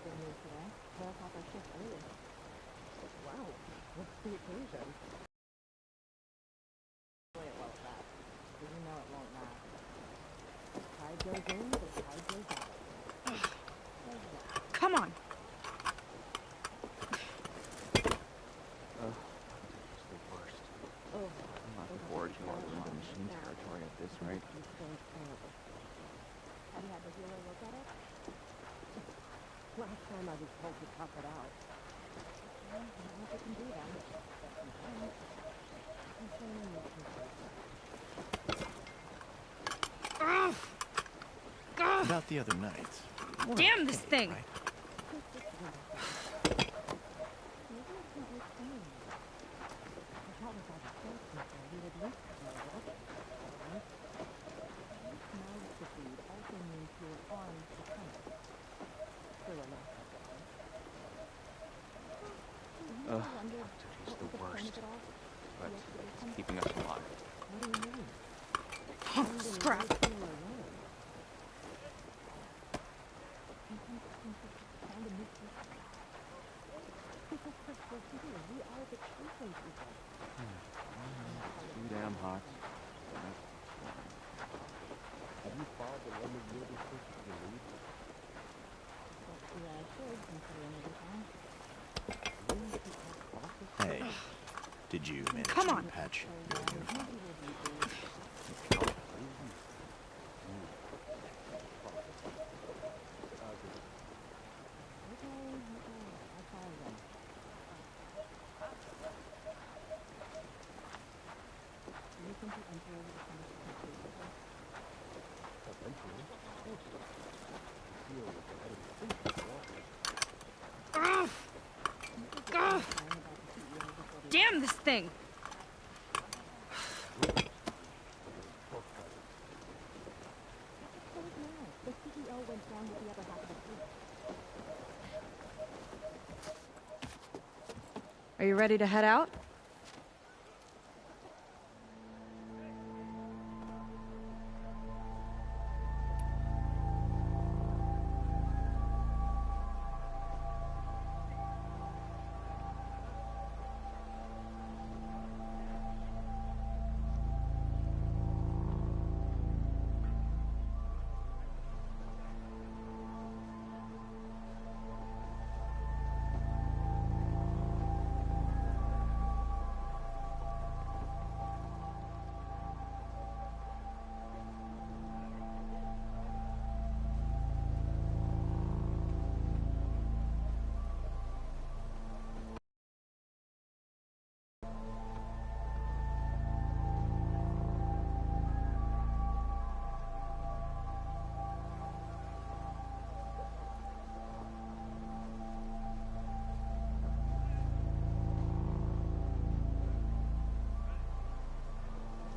good news today. They'll pop our shift early. Wow, what's the occasion? Wait, it won't last. Because you know it won't last. The tide goes in, the tide goes out. Come on. It's the worst. Oh, I'm not bored you all into machine territory at this rate. it's so terrible. Have you had the healer look at it? Last time I was told to tough it out. Well, I don't know if it can do that. About the other night. Damn this thing! Right? Duty's the worst. But it's keeping us alive. Oh, scrap. Too damn hot. Have you followed the lemon year decision to leave? Yeah, I should, considering everything. Hey, did you manage Come to on. patch your uniform? Damn this thing! The CEO went down with the other half of the fleet. Are you ready to head out?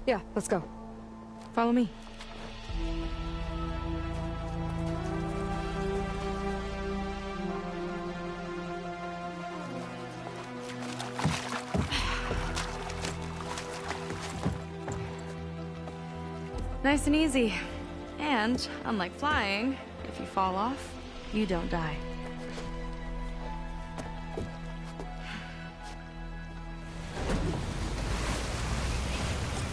Yeah, let's go. Follow me. Nice and easy. And, unlike flying, if you fall off, you don't die.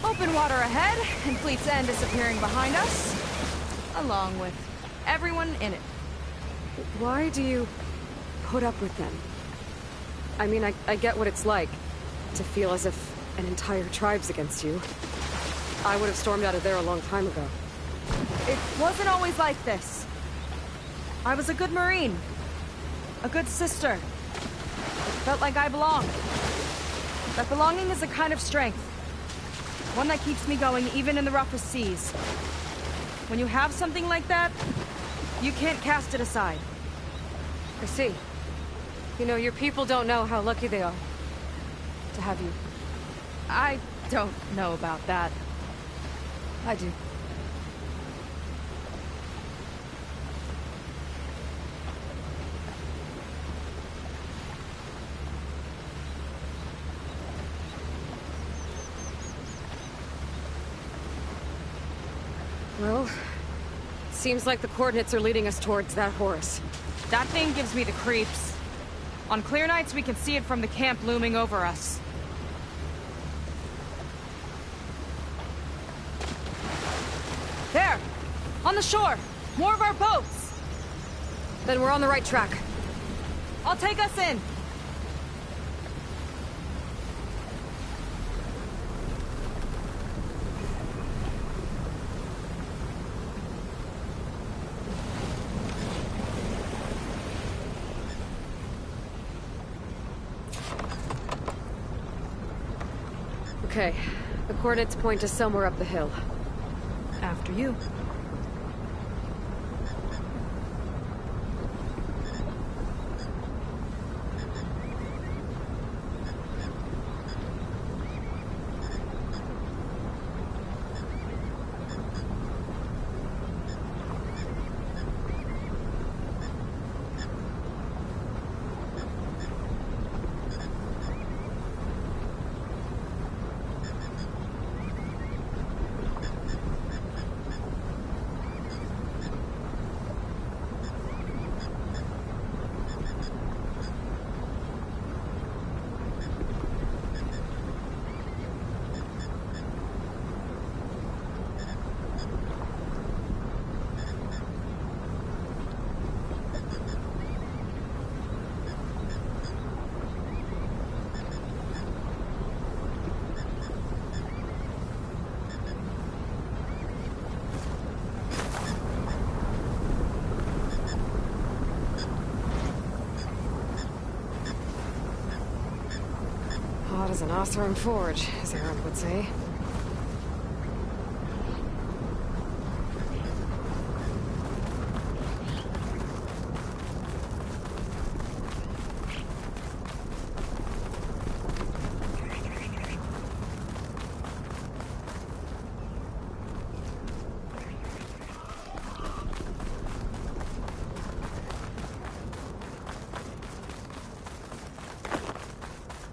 Open water ahead, and Fleet's End disappearing behind us, along with everyone in it. Why do you put up with them? I mean, I get what it's like to feel as if an entire tribe's against you. I would have stormed out of there a long time ago. It wasn't always like this. I was a good Marine. A good sister. It felt like I belonged. That belonging is a kind of strength. One that keeps me going even in the roughest seas. When you have something like that, you can't cast it aside. I see. You know, your people don't know how lucky they are to have you. I don't know about that. I do. Well, seems like the coordinates are leading us towards that Horus. That thing gives me the creeps. On clear nights, we can see it from the camp looming over us. There! On the shore! More of our boats! Then we're on the right track. I'll take us in! Okay, the coordinates point to somewhere up the hill. After you. Hot as an Oseram forge, as Aaron would say.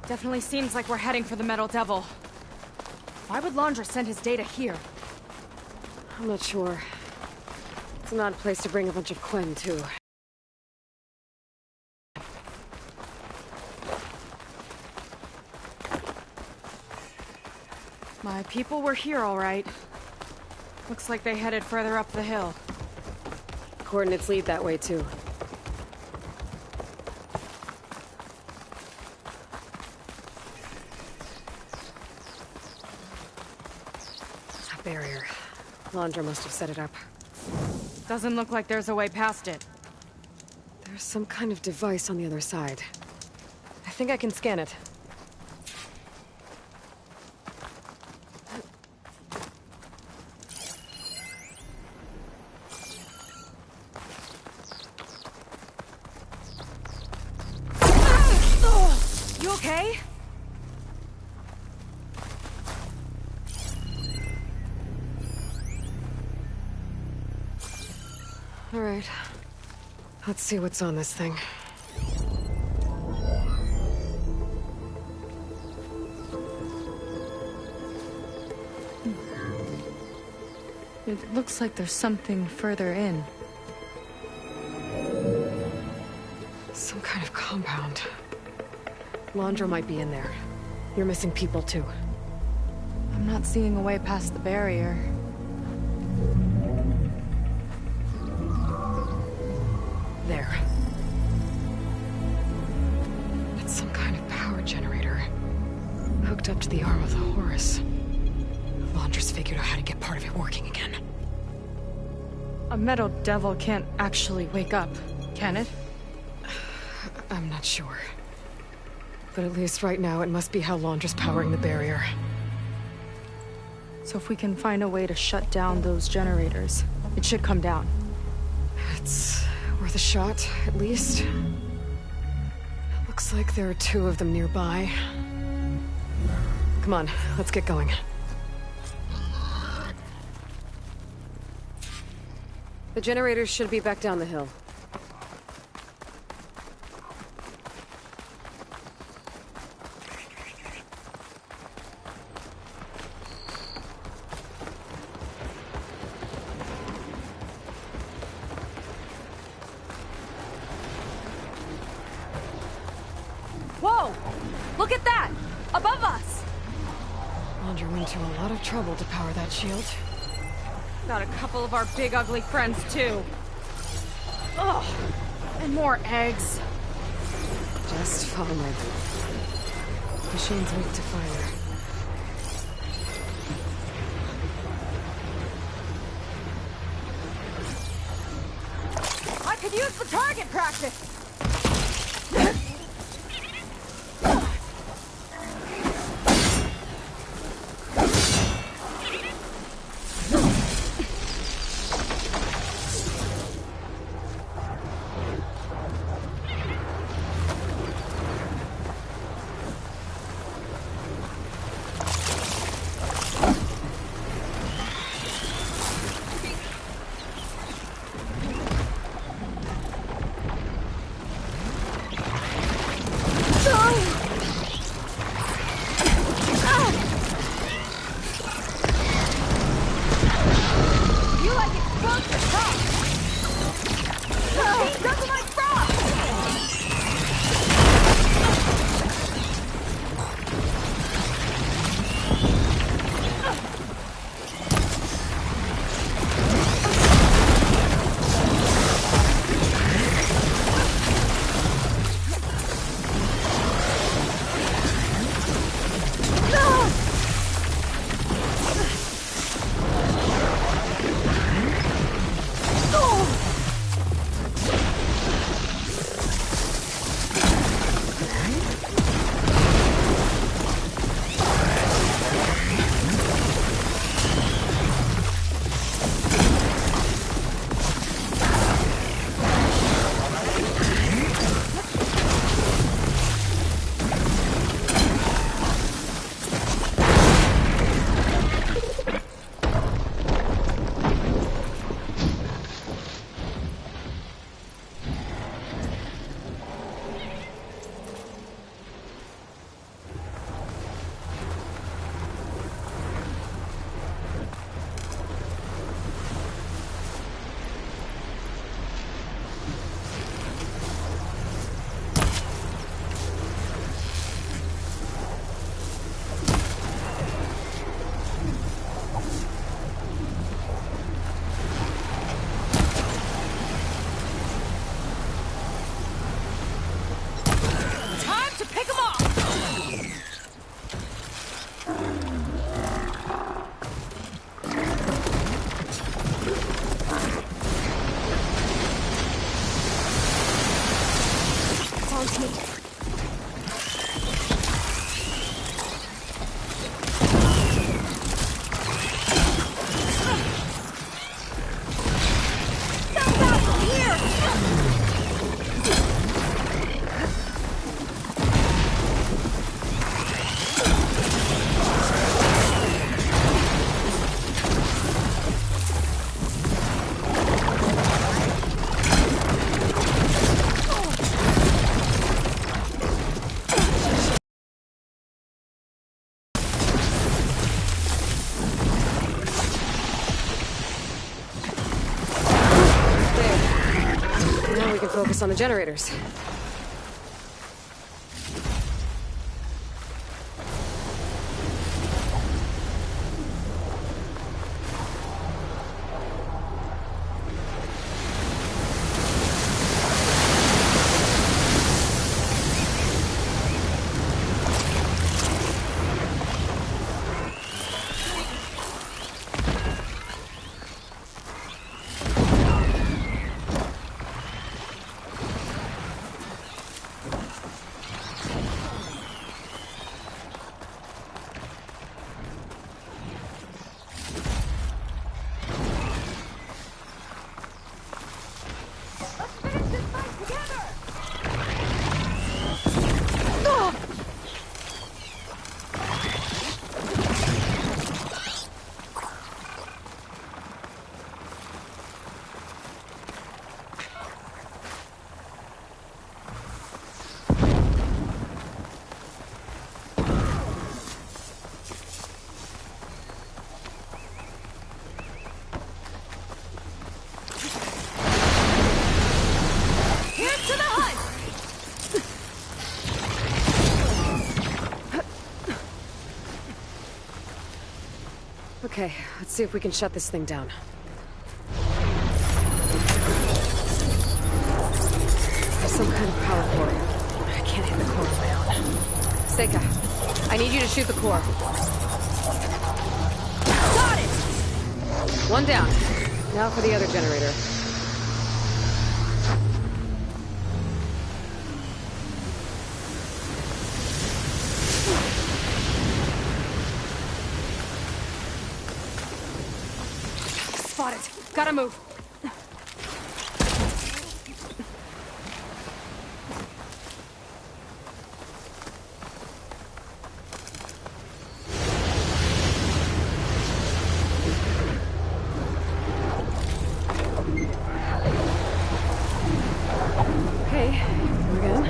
Definitely seems like we're heading for the Metal Devil. Why would Laundra send his data here? I'm not sure. It's an odd place to bring a bunch of Quen, too. My people were here, all right. Looks like they headed further up the hill. Coordinates lead that way, too. That barrier. Laundra must have set it up. Doesn't look like there's a way past it. There's some kind of device on the other side. I think I can scan it. You okay? All right. Let's see what's on this thing. It looks like there's something further in. Some kind of compound. Laundra might be in there. You're missing people, too. I'm not seeing a way past the barrier. There. It's some kind of power generator. Hooked up to the arm of the Horus. Laundra's figured out how to get part of it working again. A Metal Devil can't actually wake up, can it? I'm not sure. But at least right now, it must be how Laundra's powering the barrier. So if we can find a way to shut down those generators, it should come down. It's worth a shot, at least. Looks like there are 2 of them nearby. Come on, let's get going. The generators should be back down the hill. went to a lot of trouble to power that shield. Got a couple of our big ugly friends, too. Ugh. And more eggs. Just follow my lead. Machine's weak to fire. I could use the target practice! Focus on the generators. Okay, let's see if we can shut this thing down. There's some kind of power cord. I can't hit the core on my own. Seika, I need you to shoot the core. Got it! One down. Now for the other generator. Spot it. Gotta move. Okay, here again.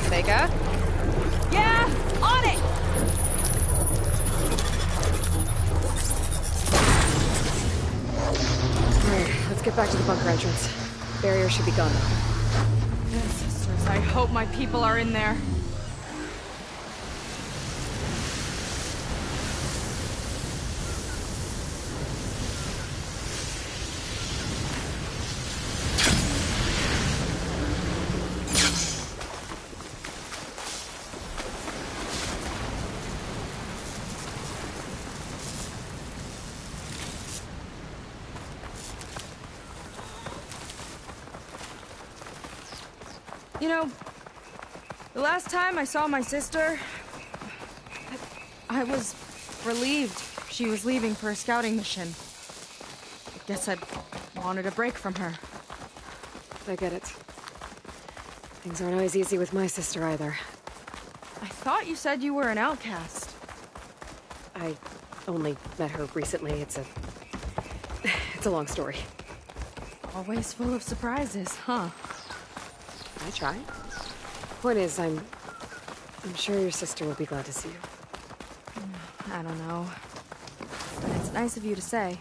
Vega? Yeah, on it! Alright, let's get back to the bunker entrance. Barrier should be gone now. Sisters, I hope my people are in there. You know, the last time I saw my sister, I was relieved she was leaving for a scouting mission. I guess I wanted a break from her. I get it. Things aren't always easy with my sister either. I thought you said you were an outcast. I only met her recently. It's a long story. Always full of surprises, huh? I try. Point is, I'm sure your sister will be glad to see you. I don't know. But it's nice of you to say.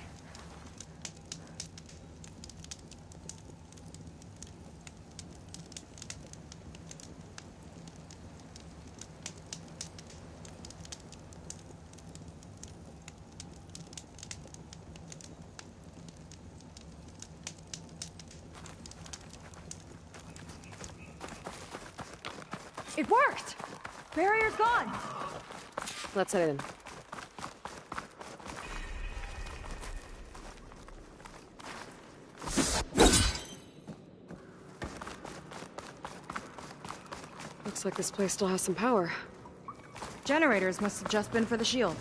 It worked! Barrier's gone! Let's head in. Looks like this place still has some power. Generators must have just been for the shield.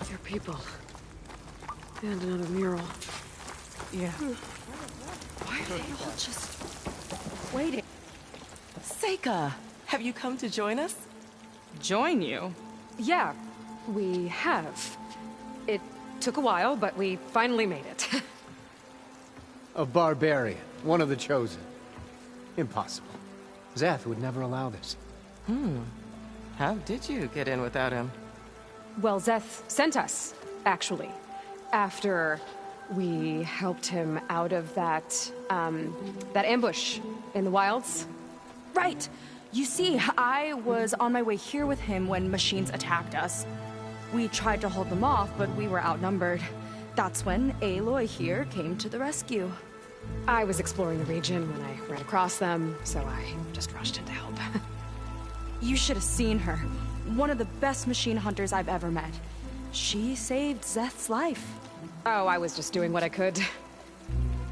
Your people. And another mural. Yeah. Why are they all just waiting? Seika, have you come to join us? Join you? Yeah, we have. It took a while, but we finally made it. A barbarian, one of the chosen. Impossible. Zeth would never allow this. How did you get in without him? Well, Zeth sent us, actually. After we helped him out of that ambush in the wilds. Right! You see, I was on my way here with him when machines attacked us. We tried to hold them off, but we were outnumbered. That's when Aloy here came to the rescue. I was exploring the region when I ran across them, so I just rushed in to help. You should have seen her. One of the best machine hunters I've ever met. She saved Zeth's life. Oh, I was just doing what I could.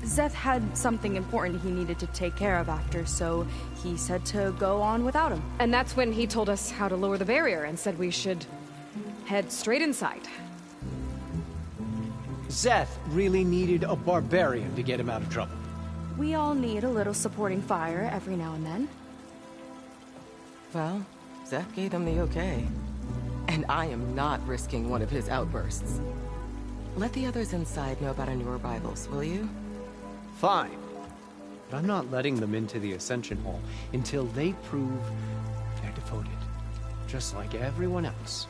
Zeth had something important he needed to take care of after, so he said to go on without him. And that's when he told us how to lower the barrier and said we should head straight inside. Zeth really needed a barbarian to get him out of trouble. We all need a little supporting fire every now and then. Well, Zeth gave them the okay. And I am not risking one of his outbursts. Let the others inside know about our new arrivals, will you? fine. But I'm not letting them into the Ascension Hall until they prove they're devoted, just like everyone else.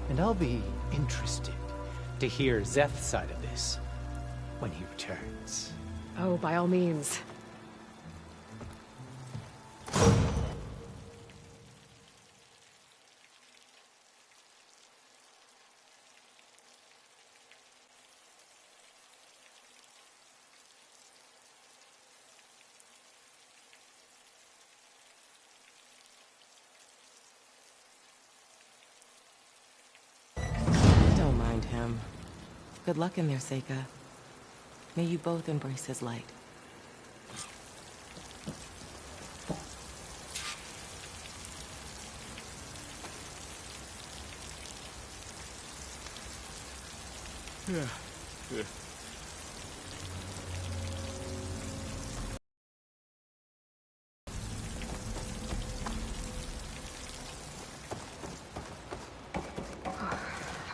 And I'll be interested to hear Szeth's side of this when he returns. Oh, by all means. Don't mind him. Good luck in there, Seika. May you both embrace his light. That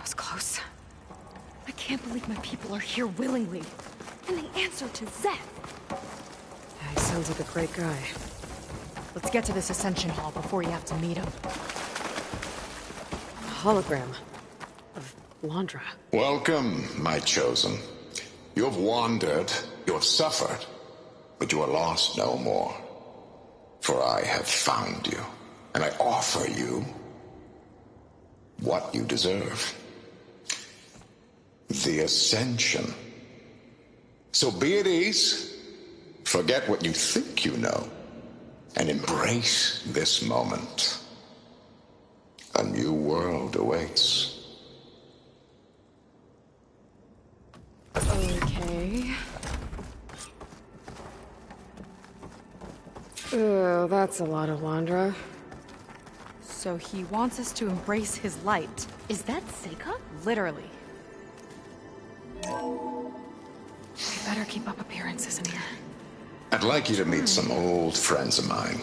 was close. I can't believe my people are here willingly. And they answer to Szeth. He sounds like a great guy. Let's get to this Ascension Hall before you have to meet him. A hologram of Londra. Welcome, my chosen. You have wandered, you have suffered, but you are lost no more. For I have found you, and I offer you what you deserve. The Ascension. So be at ease, forget what you think you know, and embrace this moment. A new world awaits. Okay. Oh, that's a lot of Londra. So he wants us to embrace his light. Is that Seika? Literally. We better keep up appearances in here. I'd like you to meet some old friends of mine.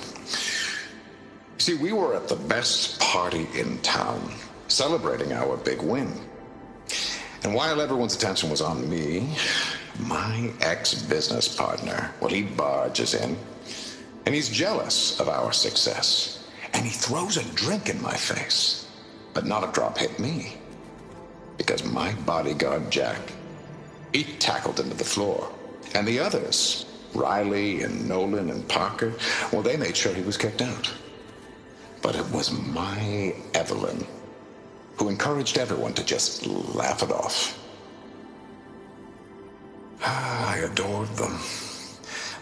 See, we were at the best party in town, celebrating our big win. And while everyone's attention was on me, my ex-business partner, well, he barges in, and he's jealous of our success. And he throws a drink in my face, but not a drop hit me. Because my bodyguard, Jack, he tackled him to the floor. And the others, Riley and Nolan and Parker, well, they made sure he was kicked out. But it was my Evelyn who encouraged everyone to just laugh it off. I adored them.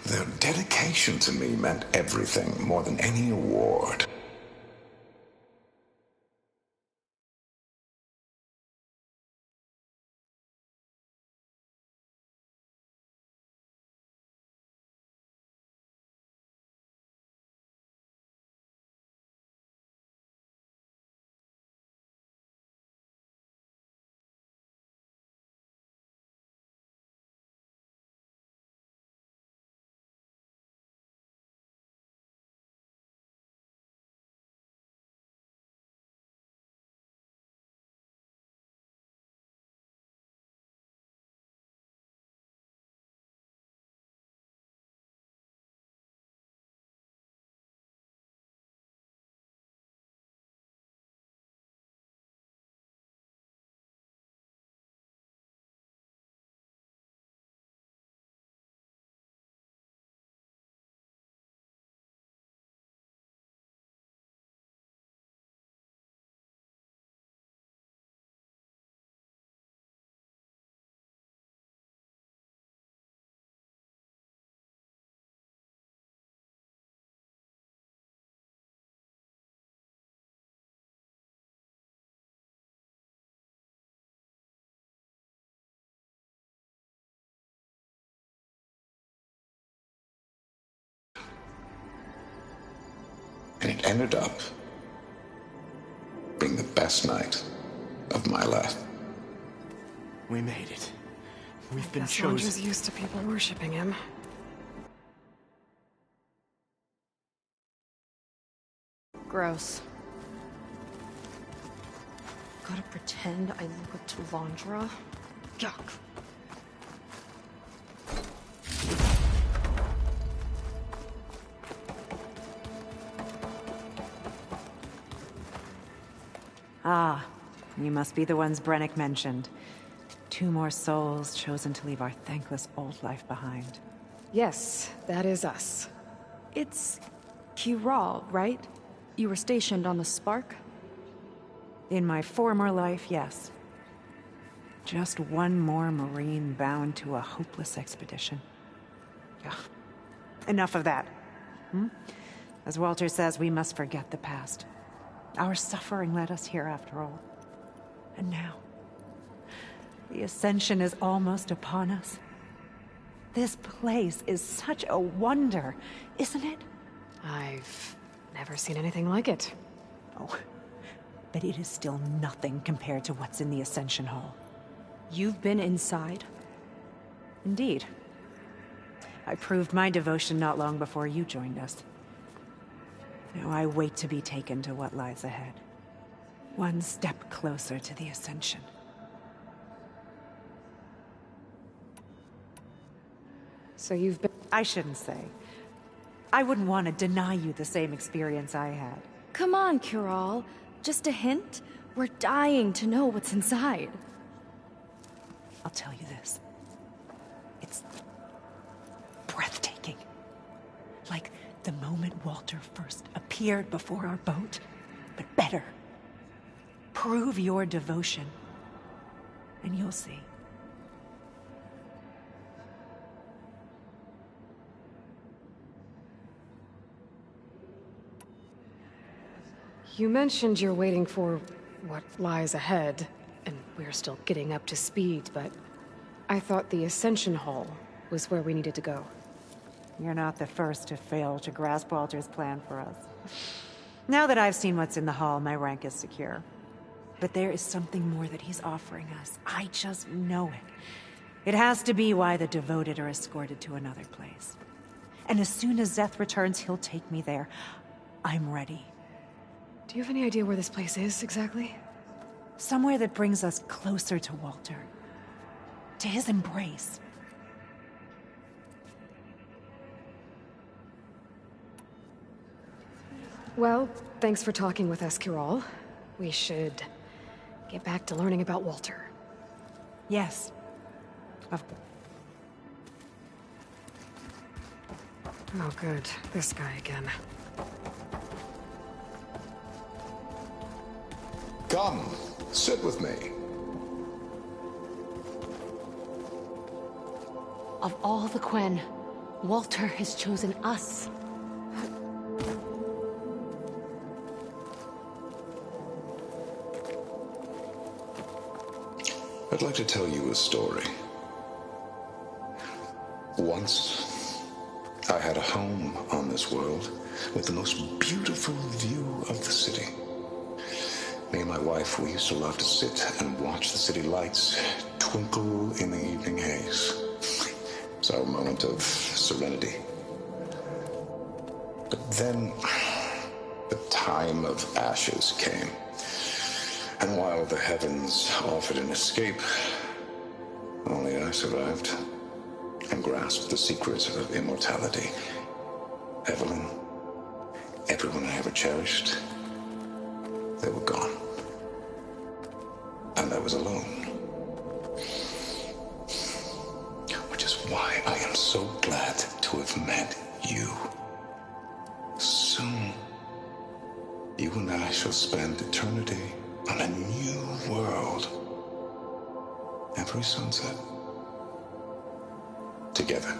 Their dedication to me meant everything, more than any award. And it ended up being the best night of my life. We made it. We've been Guess chosen. Londra's used to people worshipping him. Gross. Gotta pretend I look up to Londra? Yuck. Ah, you must be the ones Brennick mentioned. 2 more souls chosen to leave our thankless old life behind. Yes, that is us. It's Kiral, right? You were stationed on the Spark? In my former life, yes. Just one more Marine bound to a hopeless expedition. Ugh. Enough of that. As Walter says, we must forget the past. Our suffering led us here after all. And now, the Ascension is almost upon us. This place is such a wonder, isn't it? I've never seen anything like it. Oh, but it is still nothing compared to what's in the Ascension Hall. You've been inside? Indeed. I proved my devotion not long before you joined us. Now I wait to be taken to what lies ahead. One step closer to the Ascension. So you've been... I shouldn't say. I wouldn't want to deny you the same experience I had. Come on, Kiral. Just a hint? We're dying to know what's inside. I'll tell you this. It's breathtaking. Like the moment Walter first appeared before our boat, but better. Prove your devotion, and you'll see. You mentioned you're waiting for what lies ahead, and we're still getting up to speed, but I thought the Ascension Hall was where we needed to go. You're not the first to fail to grasp Walter's plan for us. Now that I've seen what's in the hall, my rank is secure. But there is something more that he's offering us. I just know it. It has to be why the devoted are escorted to another place. And as soon as Szeth returns, he'll take me there. I'm ready. Do you have any idea where this place is, exactly? Somewhere that brings us closer to Walter. To his embrace. Well, thanks for talking with us, Kiral. We should get back to learning about Walter. Yes. Oh, good. This guy again. Come, sit with me. Of all the Quen, Walter has chosen us. I'd like to tell you a story. Once, I had a home on this world with the most beautiful view of the city. Me and my wife, we used to love to sit and watch the city lights twinkle in the evening haze. It's our moment of serenity. But then, the time of ashes came. And while the heavens offered an escape, only I survived and grasped the secrets of immortality. Evelyn, everyone I ever cherished, they were gone. And I was alone. Which is why I am so glad to have met you. Soon, you and I shall spend eternity on a new world. Every sunset. Together.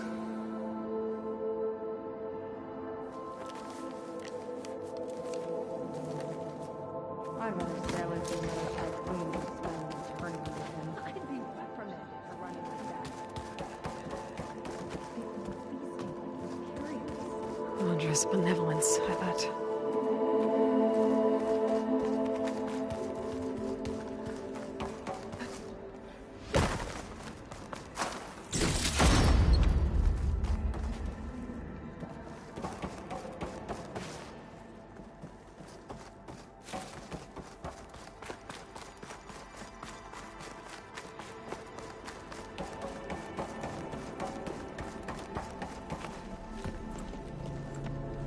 I'd rather sail into another typhoon than spend an eternity with him. I'd be reprimanded for running like that. Andra's benevolence, I bet.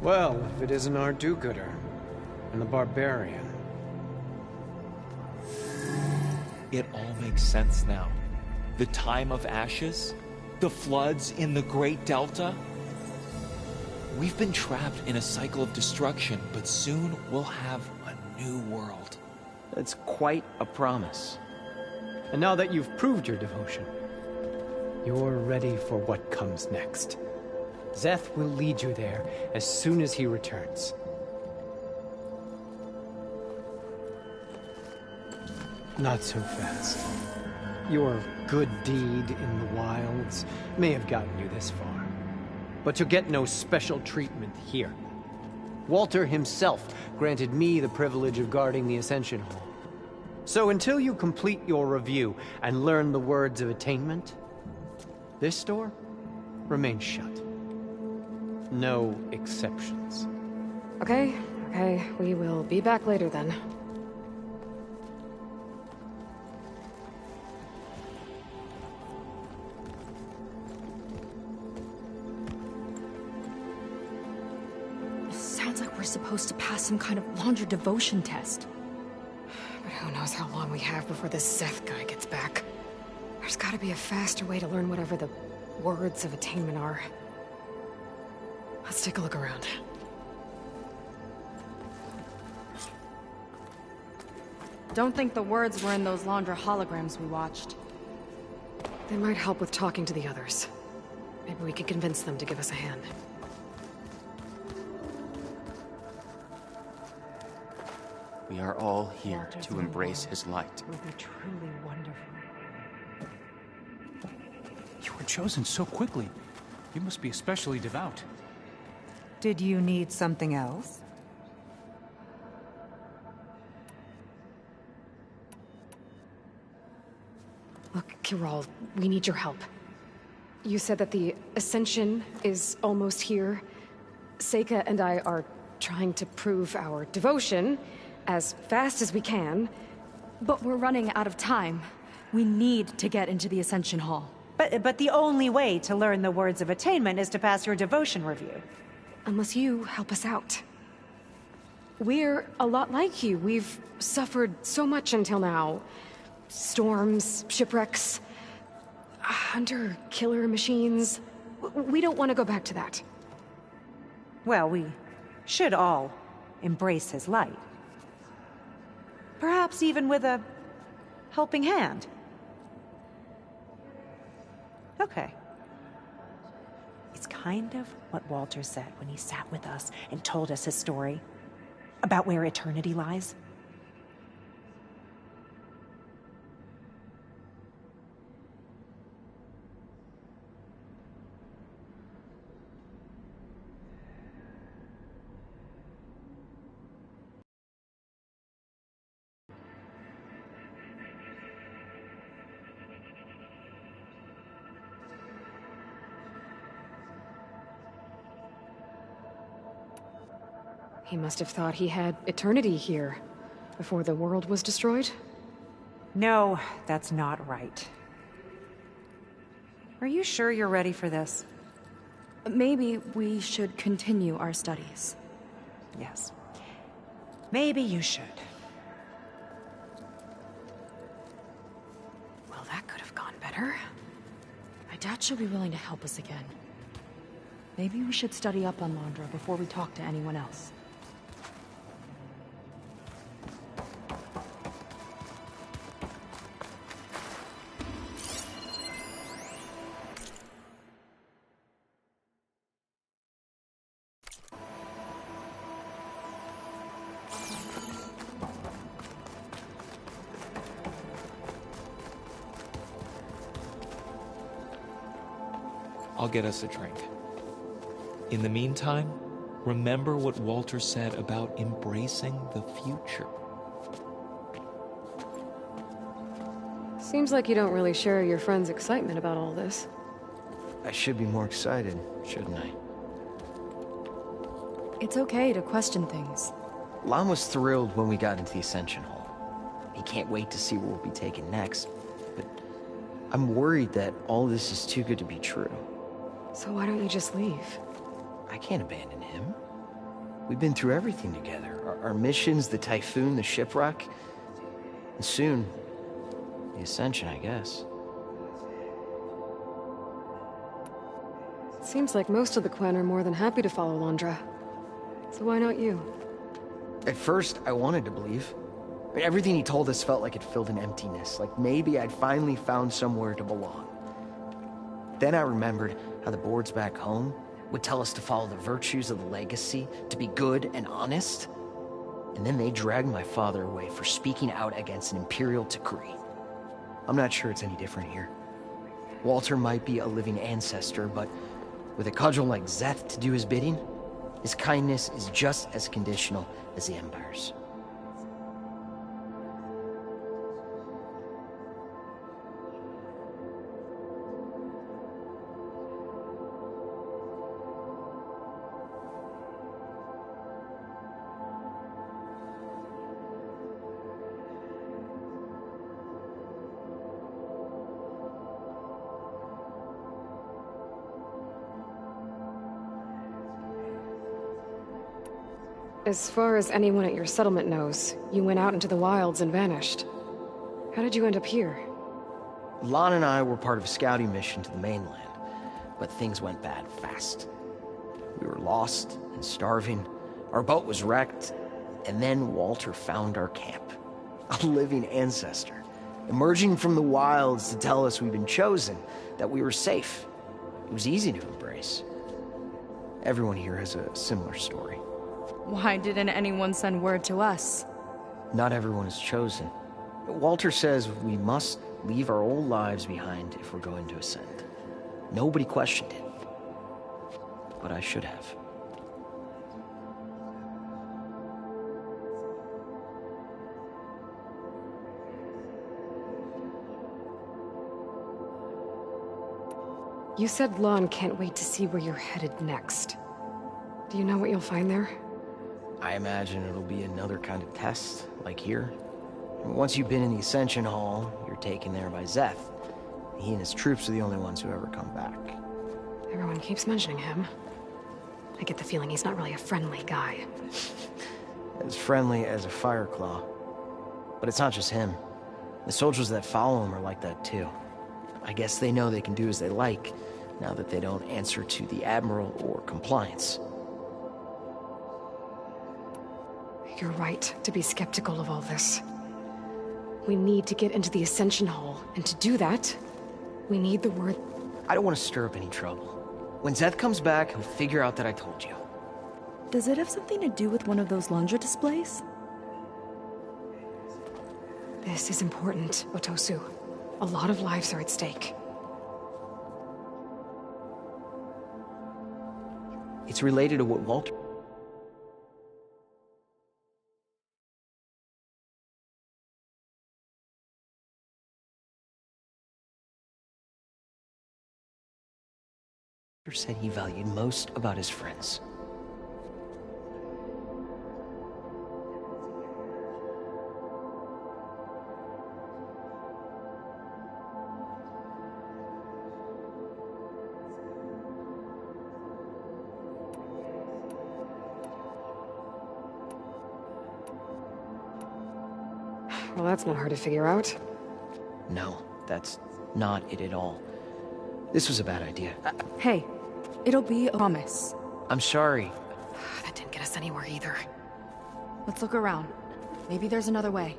Well, if it isn't our do-gooder and the barbarian. It all makes sense now. The time of ashes, the floods in the Great Delta. We've been trapped in a cycle of destruction, but soon we'll have a new world. That's quite a promise. And now that you've proved your devotion, you're ready for what comes next. Szeth will lead you there as soon as he returns. Not so fast. Your good deed in the wilds may have gotten you this far, but you'll get no special treatment here. Walter himself granted me the privilege of guarding the Ascension Hall. So until you complete your review and learn the words of attainment, this door remains shut. No exceptions. Okay, we will be back later then. Sounds like we're supposed to pass some kind of Laundra devotion test. But who knows how long we have before this Szeth guy gets back. There's gotta be a faster way to learn whatever the words of attainment are. Let's take a look around. Don't think the words were in those Laundra holograms we watched. They might help with talking to the others. Maybe we can convince them to give us a hand. We are all here to embrace his light. It will be truly wonderful. You were chosen so quickly. You must be especially devout. Did you need something else? Look, Kiral, we need your help. You said that the Ascension is almost here. Seika and I are trying to prove our devotion as fast as we can. But we're running out of time. We need to get into the Ascension Hall. But the only way to learn the words of attainment is to pass your devotion review. Unless you help us out. We're a lot like you. We've suffered so much until now. Storms, shipwrecks, hunter-killer machines. We don't want to go back to that. Well, we should all embrace his light. Perhaps even with a helping hand. Okay. It's kind of what Walter said when he sat with us and told us his story about where eternity lies. He must have thought he had eternity here, before the world was destroyed? No, that's not right. Are you sure you're ready for this? Maybe we should continue our studies. Yes. Maybe you should. Well, that could have gone better. I doubt she'll be willing to help us again. Maybe we should study up on Laundra before we talk to anyone else. I'll get us a drink. In the meantime, remember what Walter said about embracing the future. Seems like you don't really share your friend's excitement about all this. I should be more excited, shouldn't I? It's okay to question things. Lon was thrilled when we got into the Ascension Hall. He can't wait to see where we'll be taken next, but I'm worried that all this is too good to be true. So why don't you just leave? I can't abandon him. We've been through everything together. Our missions, the typhoon, the shipwreck. And soon, The Ascension, I guess. Seems like most of the clan are more than happy to follow Londra. So why not you? At first, I wanted to believe. I mean, everything he told us felt like it filled an emptiness, like maybe I'd finally found somewhere to belong. Then I remembered how the boards back home would tell us to follow the virtues of the legacy, to be good and honest. And then they dragged my father away for speaking out against an imperial decree. I'm not sure it's any different here. Walter might be a living ancestor, but with a cudgel like Szeth to do his bidding, his kindness is just as conditional as the Empire's. As far as anyone at your settlement knows, you went out into the wilds and vanished. How did you end up here? Lon and I were part of a scouting mission to the mainland, but things went bad fast. We were lost and starving, our boat was wrecked, and then Walter found our camp. A living ancestor, emerging from the wilds to tell us we'd been chosen, that we were safe. It was easy to embrace. Everyone here has a similar story. Why didn't anyone send word to us? Not everyone is chosen. Walter says we must leave our old lives behind if we're going to ascend. Nobody questioned it. But I should have. You said Lon can't wait to see where you're headed next. Do you know what you'll find there? I imagine it'll be another kind of test, like here. Once you've been in the Ascension Hall, you're taken there by Szeth. He and his troops are the only ones who ever come back. Everyone keeps mentioning him. I get the feeling he's not really a friendly guy. As friendly as a Fireclaw. But it's not just him. The soldiers that follow him are like that too. I guess they know they can do as they like, now that they don't answer to the Admiral or Compliance. You're right to be skeptical of all this. We need to get into the Ascension Hall, and to do that, we need the word... I don't want to stir up any trouble. When Szeth comes back, he'll figure out that I told you. Does it have something to do with one of those Londra displays? This is important, Otosu. A lot of lives are at stake. It's related to what Walter... said he valued most about his friends. Well, that's not hard to figure out. No, that's not it at all. This was a bad idea. Hey, it'll be a promise. I'm sorry. That didn't get us anywhere either. Let's look around. Maybe there's another way.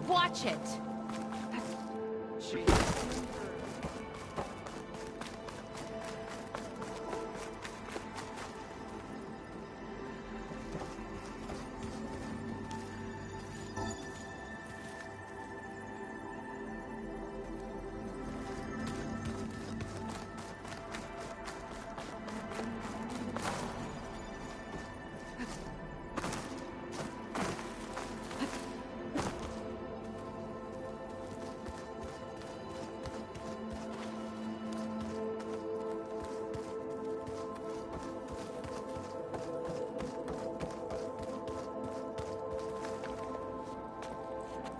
Watch it!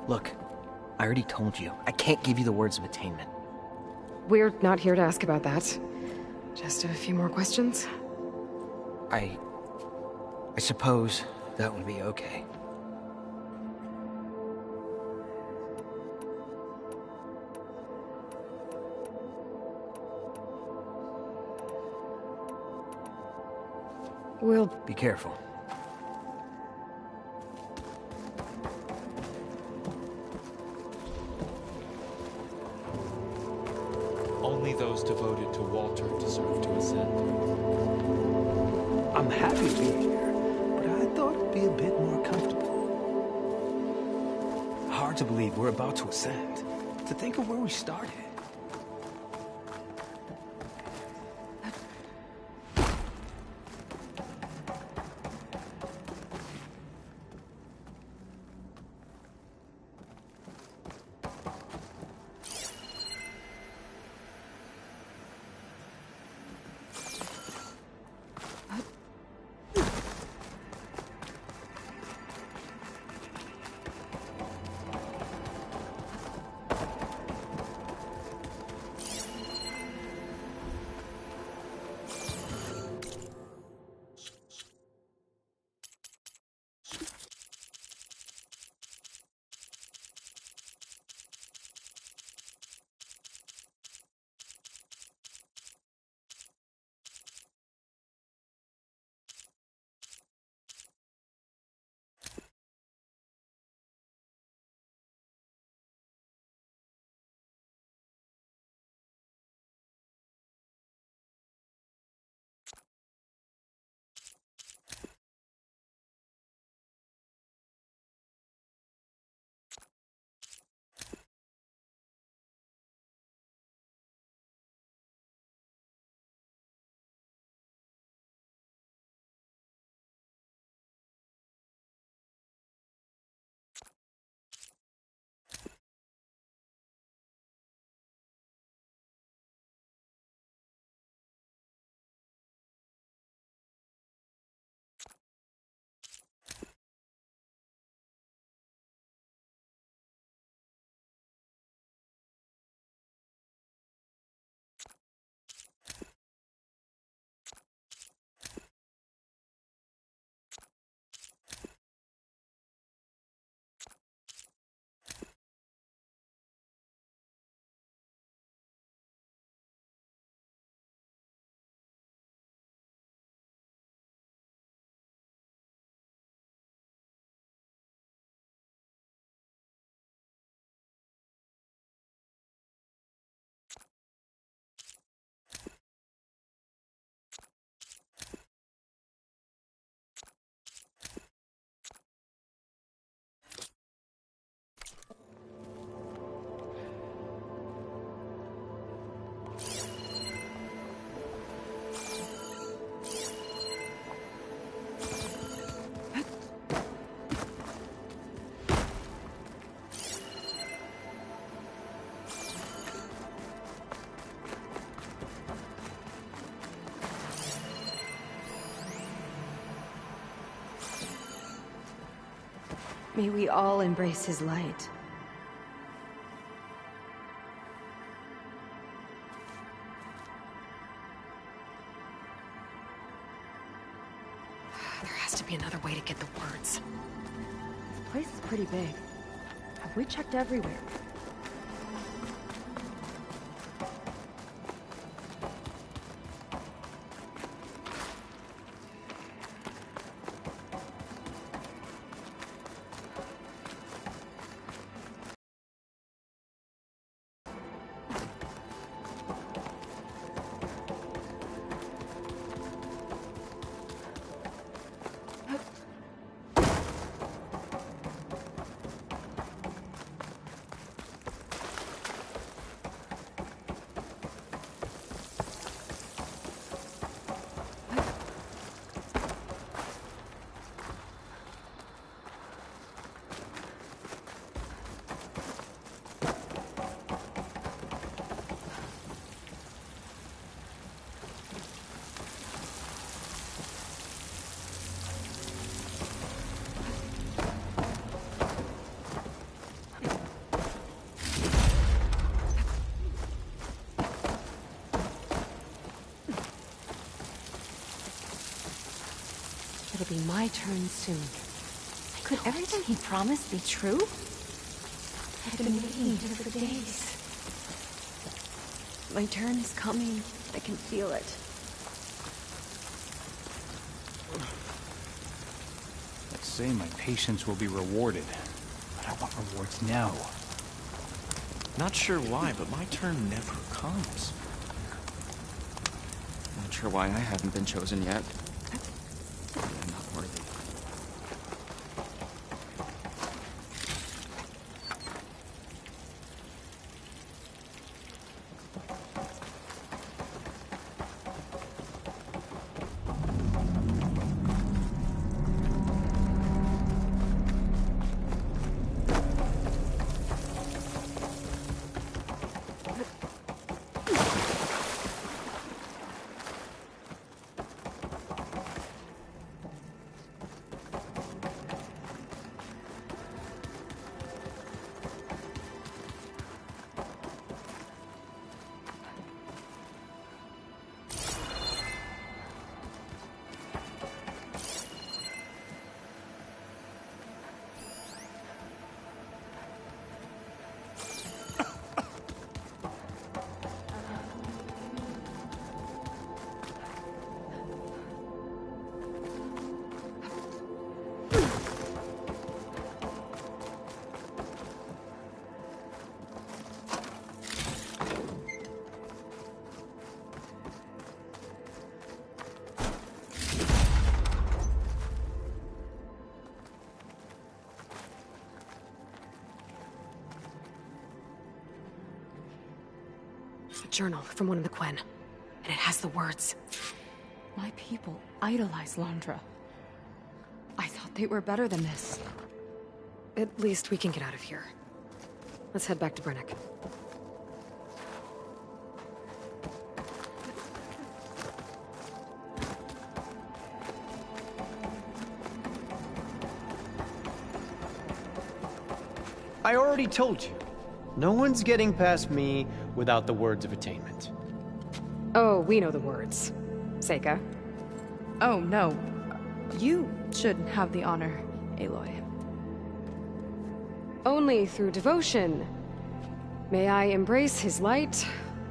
Look, I already told you. I can't give you the words of attainment. We're not here to ask about that. Just a few more questions. I I suppose that would be okay. We'll be careful. Only those devoted to Walter deserve to ascend. I'm happy to be here, but I thought it'd be a bit more comfortable. Hard to believe we're about to ascend. To think of where we started. May we all embrace his light. There has to be another way to get the words. This place is pretty big. Have we checked everywhere? It'll be my turn soon. Could everything he promised be true? I've been waiting for days. My turn is coming. I can feel it. Let's say my patience will be rewarded, but I want rewards now. Not sure why, but my turn never comes. Not sure why I haven't been chosen yet. I'm not worthy. A journal from one of the Quen, and it has the words. My people idolize Londra. I thought they were better than this. At least we can get out of here. Let's head back to Brennick. I already told you. No one's getting past me without the words of attainment. Oh, we know the words. Seika. Oh, no. You should have the honor, Aloy. Only through devotion may I embrace his light.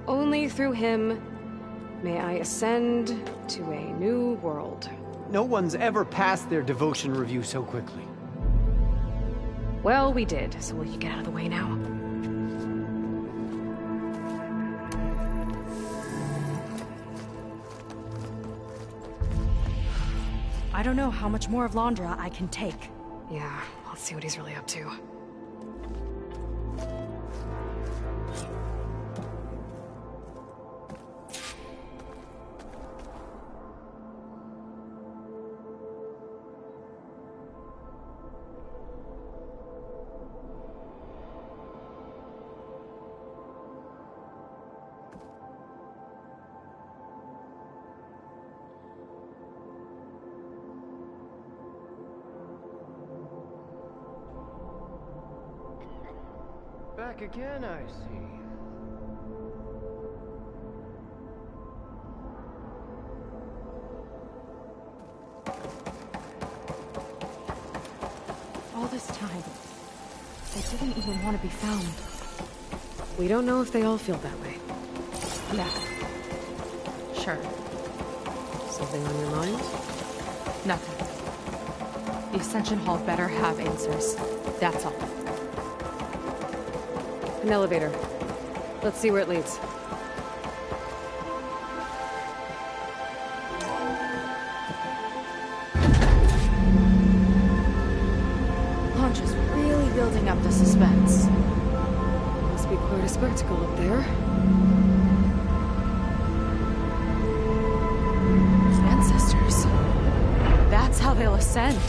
Only through him may I ascend to a new world. No one's ever passed their devotion review so quickly. Well, we did, so will you get out of the way now? I don't know how much more of Londra I can take. Yeah, let's see what he's really up to. Back again, I see. All this time, they didn't even want to be found. We don't know if they all feel that way. Yeah. Sure. Something on your mind? Nothing. The Ascension Hall better have answers. That's all. An elevator. Let's see where it leads. Londra's really building up the suspense. Must be quite a spectacle up there. Ancestors. That's how they'll ascend.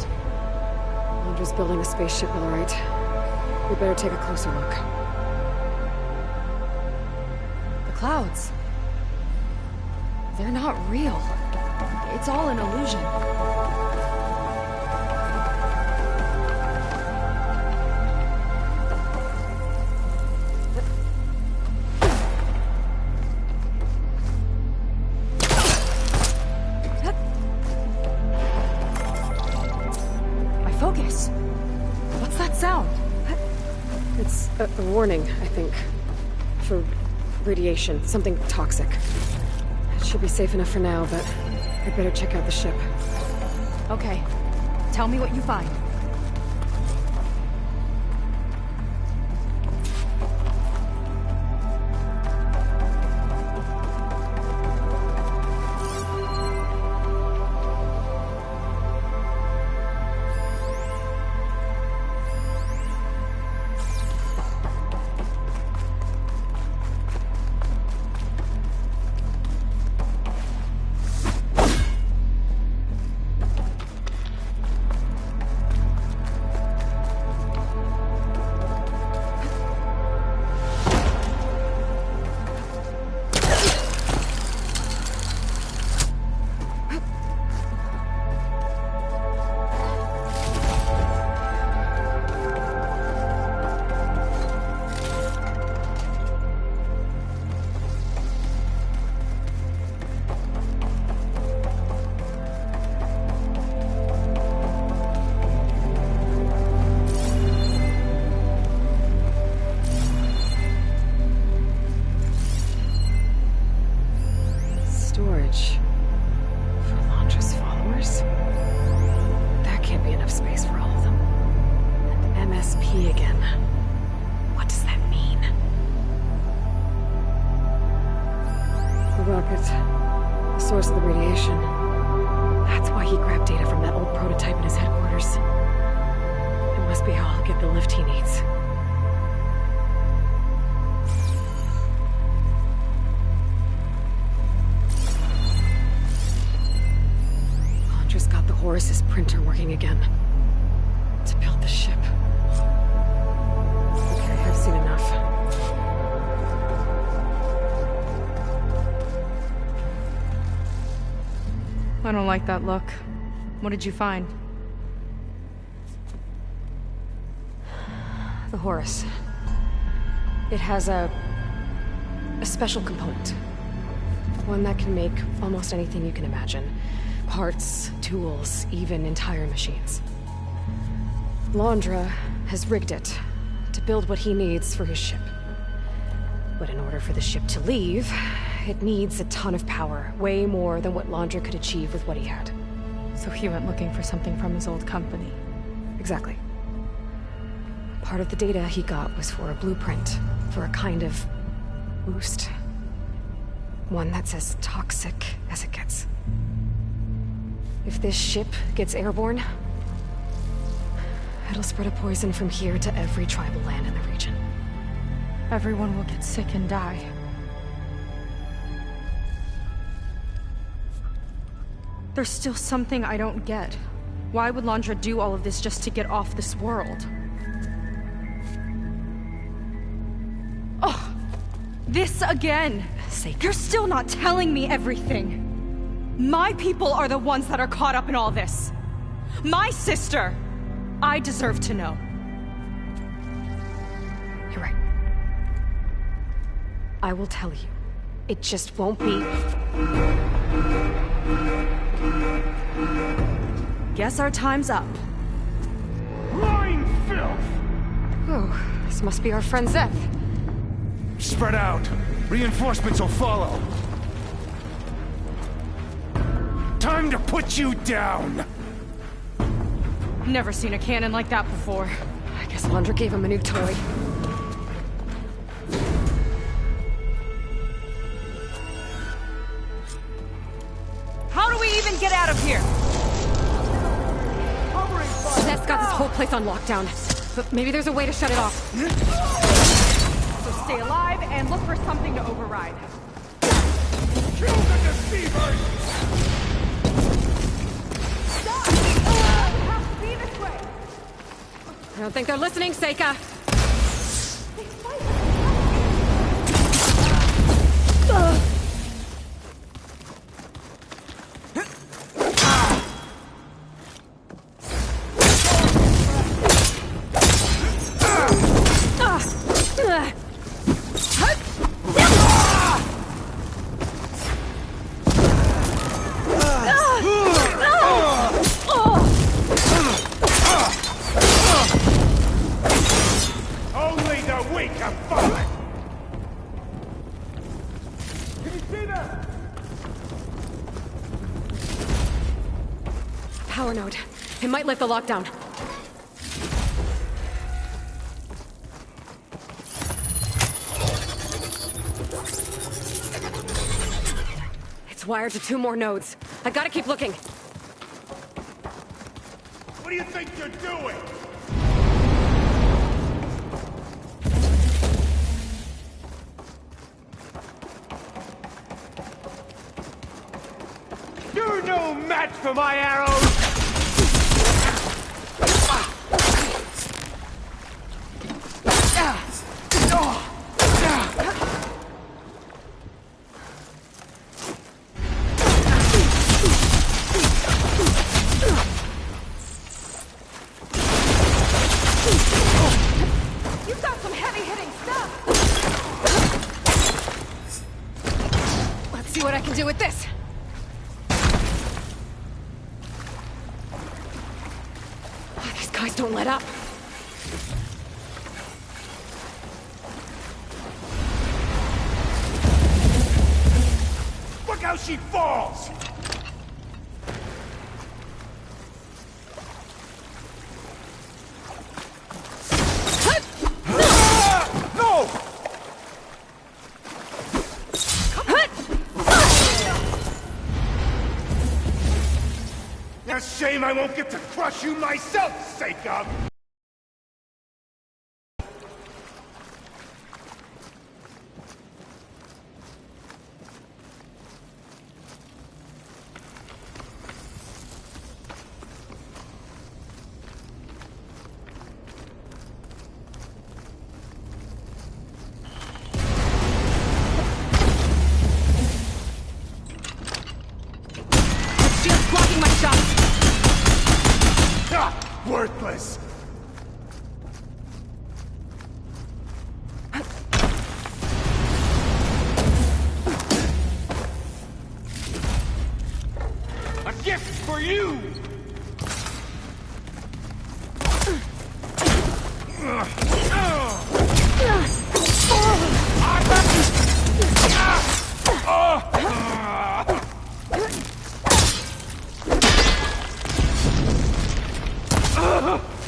Londra's building a spaceship, all right. We better take a closer look. Clouds. They're not real. It's all an illusion. A warning, I think. For radiation, something toxic. It should be safe enough for now, but I'd better check out the ship. Okay. Tell me what you find. Source of the radiation. That's why he grabbed data from that old prototype in his headquarters. It must be how he'll get the lift he needs. Londra's got the Horus's printer working again. To build the ship. Okay, I've seen enough. I don't like that look. What did you find? The Horus. It has a special component. One that can make almost anything you can imagine. Parts, tools, even entire machines. Londra has rigged it to build what he needs for his ship. But in order for the ship to leave, it needs a ton of power, way more than what Londra could achieve with what he had. So he went looking for something from his old company. Exactly. Part of the data he got was for a blueprint, for a kind of boost. One that's as toxic as it gets. If this ship gets airborne, it'll spread a poison from here to every tribal land in the region. Everyone will get sick and die. There's still something I don't get. Why would Londra do all of this just to get off this world? Oh! This again! You're still not telling me everything! My people are the ones that are caught up in all this! My sister! I deserve to know. You're right. I will tell you. It just won't be... Guess our time's up. Lying filth! Oh, this must be our friend Zeth. Spread out. Reinforcements will follow. Time to put you down! Never seen a cannon like that before. I guess Londra gave him a new toy. How do we even get out of here? Zeth's got this whole place on lockdown. But maybe there's a way to shut it off. So stay alive and look for something to override. Kill the deceivers! Stop! We have to be this way! I don't think they're listening, Seika. Only the Power node. It might lift the lockdown. It's wired to 2 more nodes. I gotta keep looking. What do you think you're doing? You're no match for my arrows! You've got some heavy-hitting stuff! Let's see what I can do with this. These guys don't let up. Look how she falls! No! A shame I won't get to crush you myself, Seika! Shield's blocking my shots. Ah, worthless! A gift for you!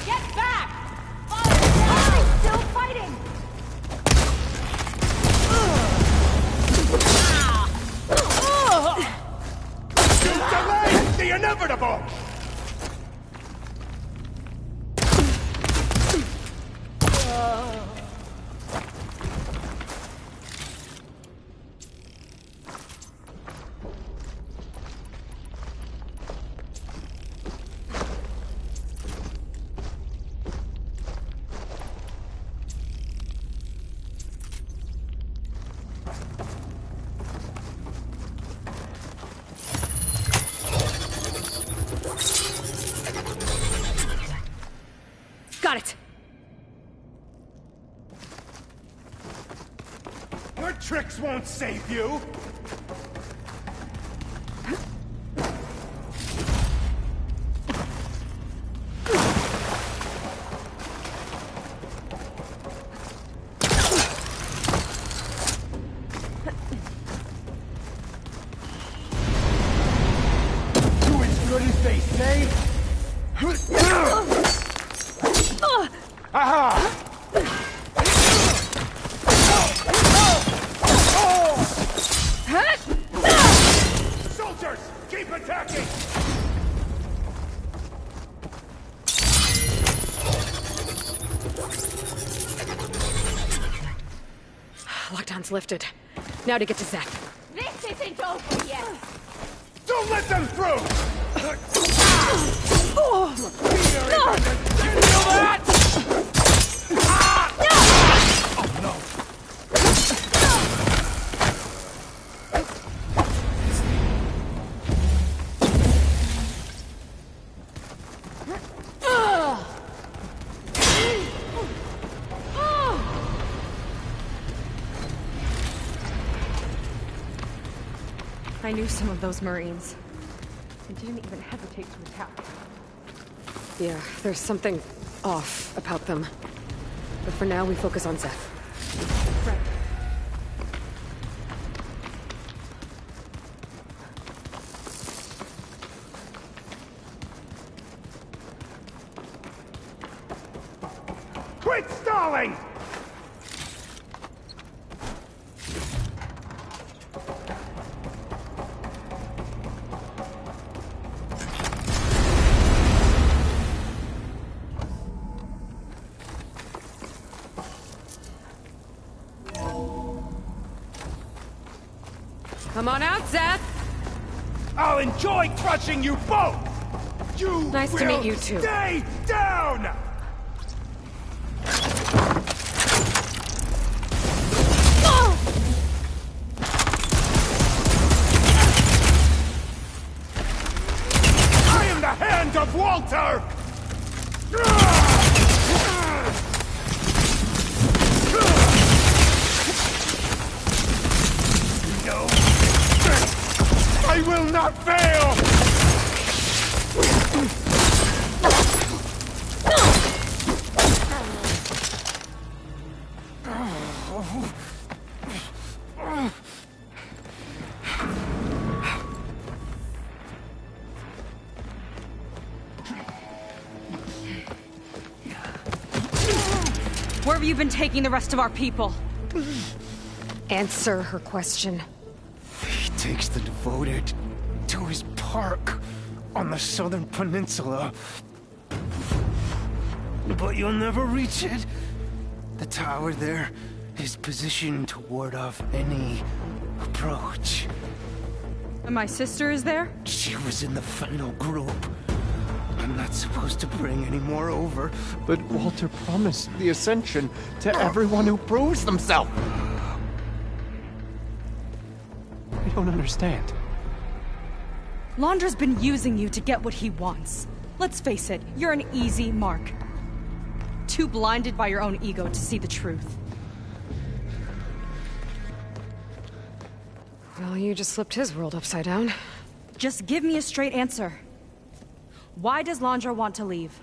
Get back! Father's still fighting! You delayed the inevitable! Got it. Your tricks won't save you! Do as good as they say? Aha! Soldiers, keep attacking! Lockdown's lifted. Now to get to Zach. This isn't over yet! Don't let them through! I knew some of those Marines. And didn't even hesitate to attack. Yeah, there's something off about them. But for now, we focus on Zeth. Right. Quit stalling! Come on out, Zeth! I'll enjoy crushing you both! You Nice to will meet you, too. Stay down! I am the hand of Walter! No. I will not fail! Where have you been taking the rest of our people? Answer her question. He takes the devoted to his park on the southern peninsula. But you'll never reach it. The tower there is positioned to ward off any approach. And my sister is there? She was in the final group. I'm not supposed to bring any more over. But Walter promised the Ascension to everyone who proves themselves. I don't understand. Londra's been using you to get what he wants. Let's face it, you're an easy mark. Too blinded by your own ego to see the truth. Well, you just flipped his world upside down. Just give me a straight answer. Why does Londra want to leave?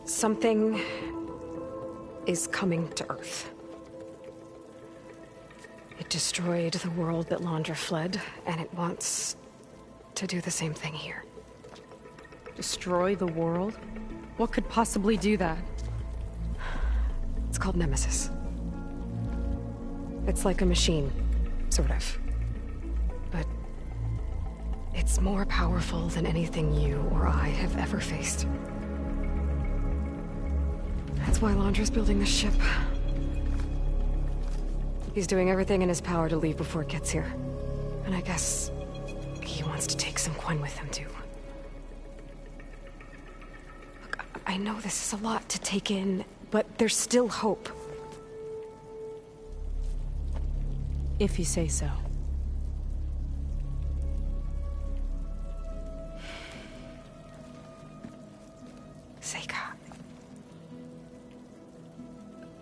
Something is coming to Earth. It destroyed the world that Londra fled, and it wants to do the same thing here. Destroy the world? What could possibly do that? It's called Nemesis. It's like a machine, sort of. But it's more powerful than anything you or I have ever faced. That's why Londra's building this ship. He's doing everything in his power to leave before it gets here. And I guess he wants to take some Quen with him, too. Look, I know this is a lot to take in, but there's still hope. If you say so. Seika.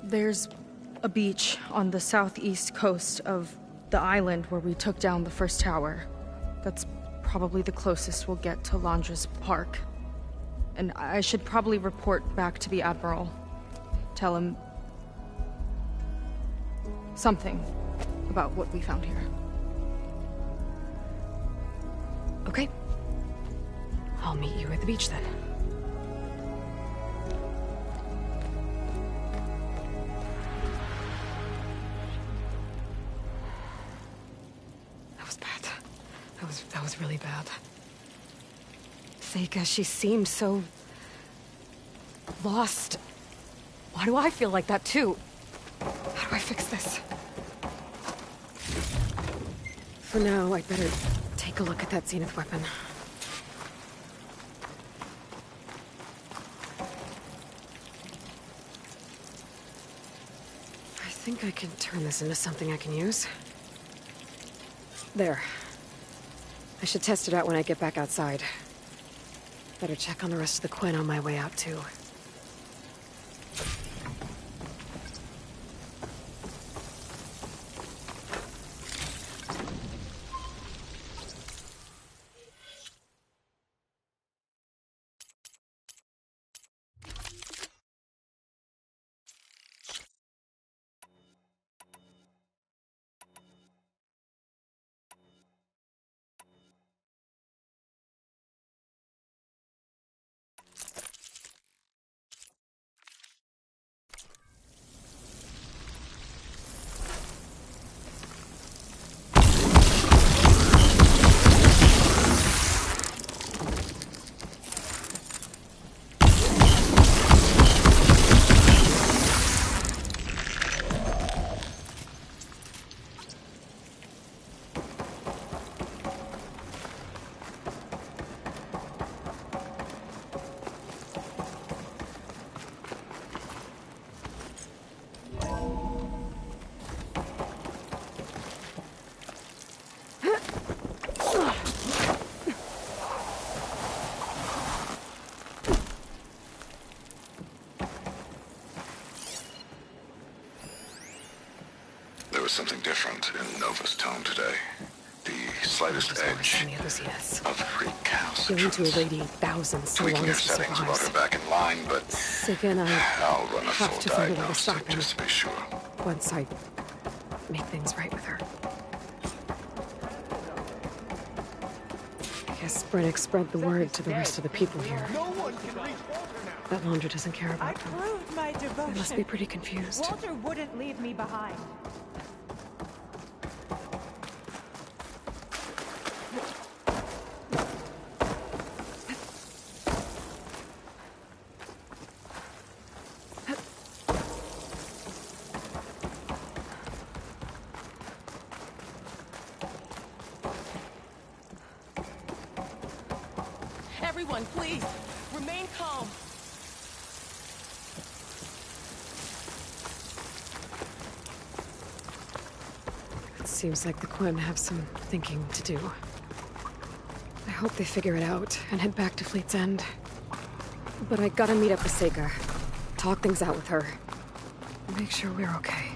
There's a beach on the southeast coast of the island where we took down the first tower. That's probably the closest we'll get to Londra's park. And I should probably report back to the Admiral. Tell him something about what we found here. Okay. I'll meet you at the beach then. That was bad. That was really bad. Seika, she seemed so lost. Why do I feel like that too? How do I fix this? For now, I'd better take a look at that Zenith weapon. I think I can turn this into something I can use. There. I should test it out when I get back outside. Better check on the rest of the Quen on my way out, too. was something different in Nova's tone today. The slightest edge of recalcitrance. Willing to irradiate thousands so Tweaking long her as he settings brought survives. her back in line, but Seika and I I'll run a have full to find a way to stop diagnostic him. just to be sure. Once I make things right with her. I guess Brennick spread the word to the rest of the people here. That Laundra doesn't care about them. Proved my devotion. They must be pretty confused. Walter wouldn't leave me behind. Everyone, please, remain calm. It seems like the Quen have some thinking to do. I hope they figure it out and head back to Fleet's End. But I gotta meet up with Seika. Talk things out with her. Make sure we're okay.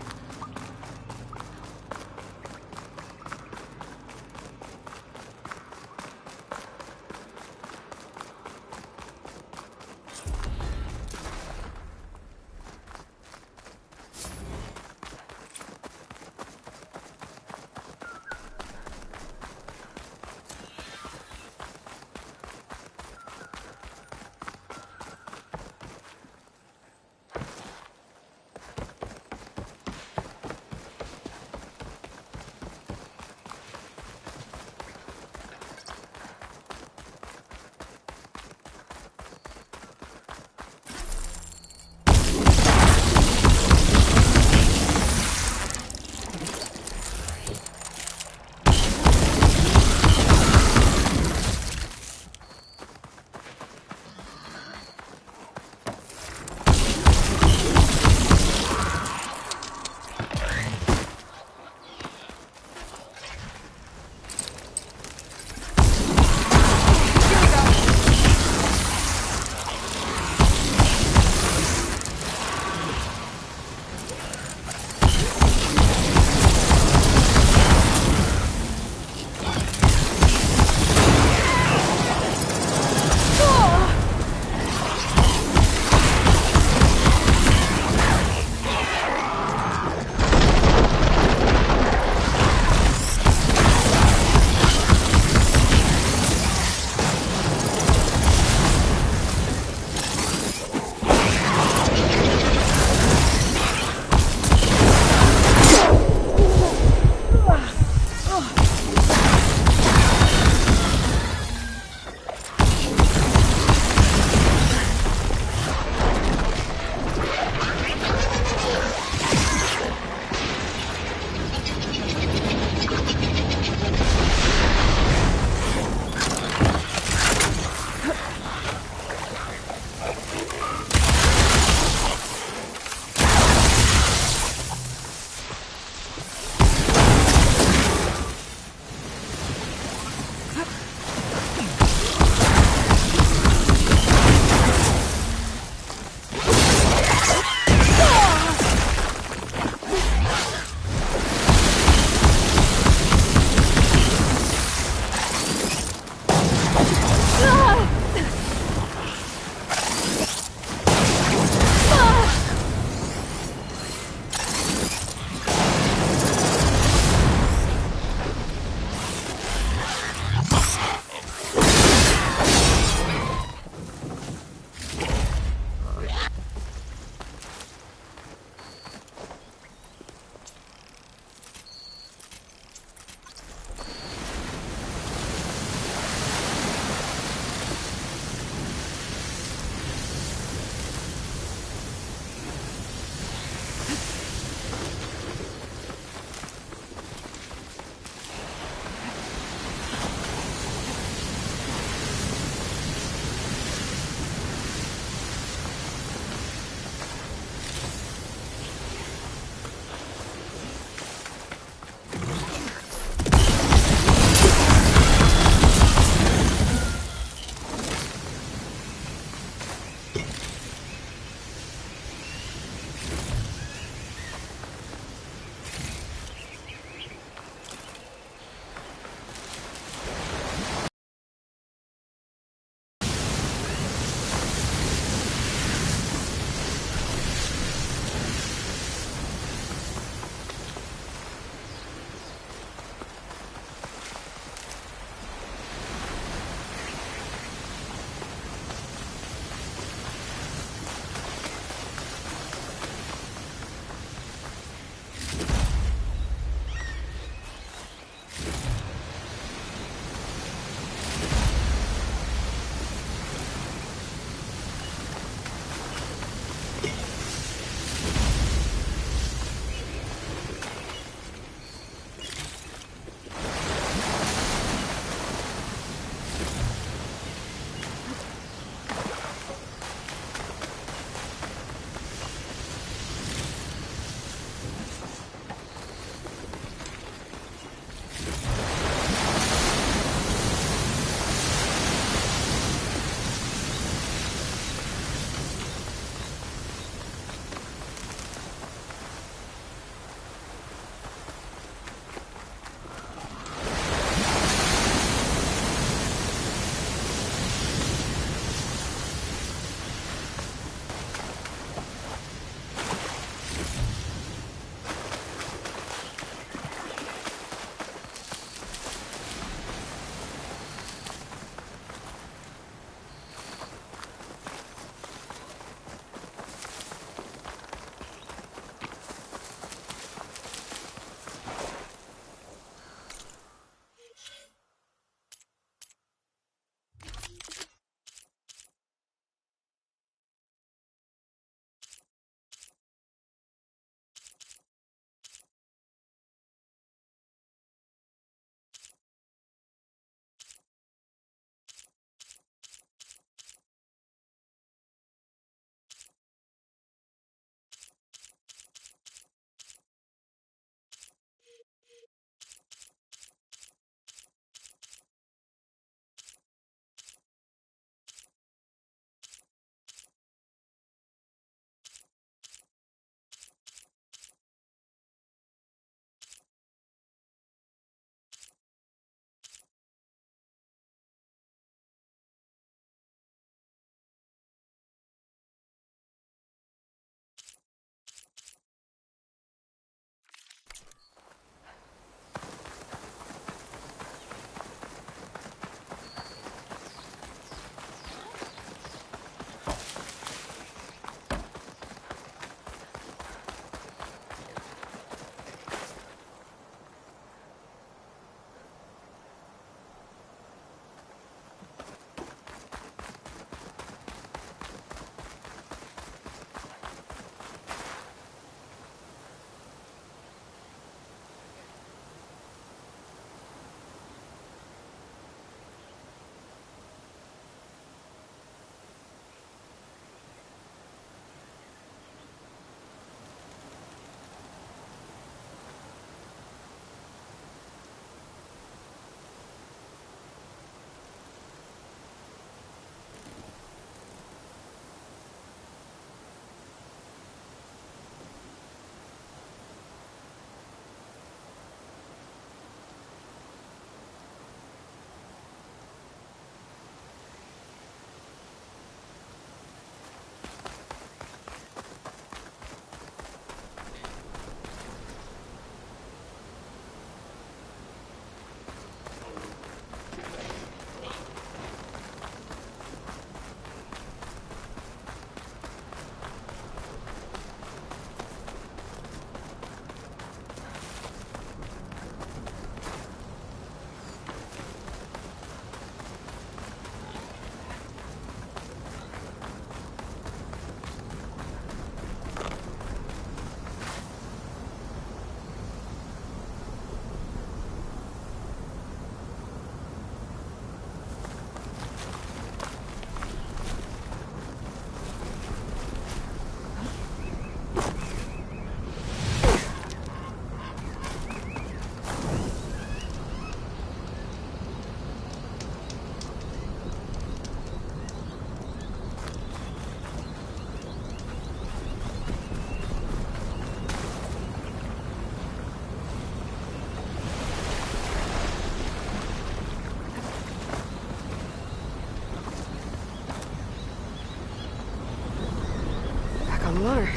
you are.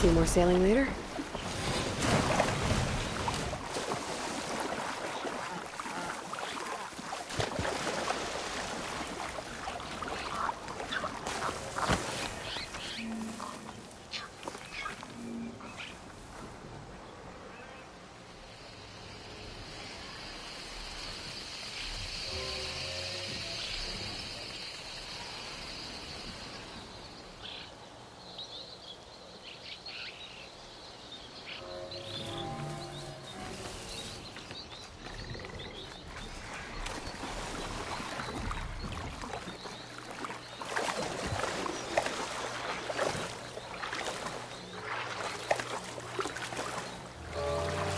Do more sailing later?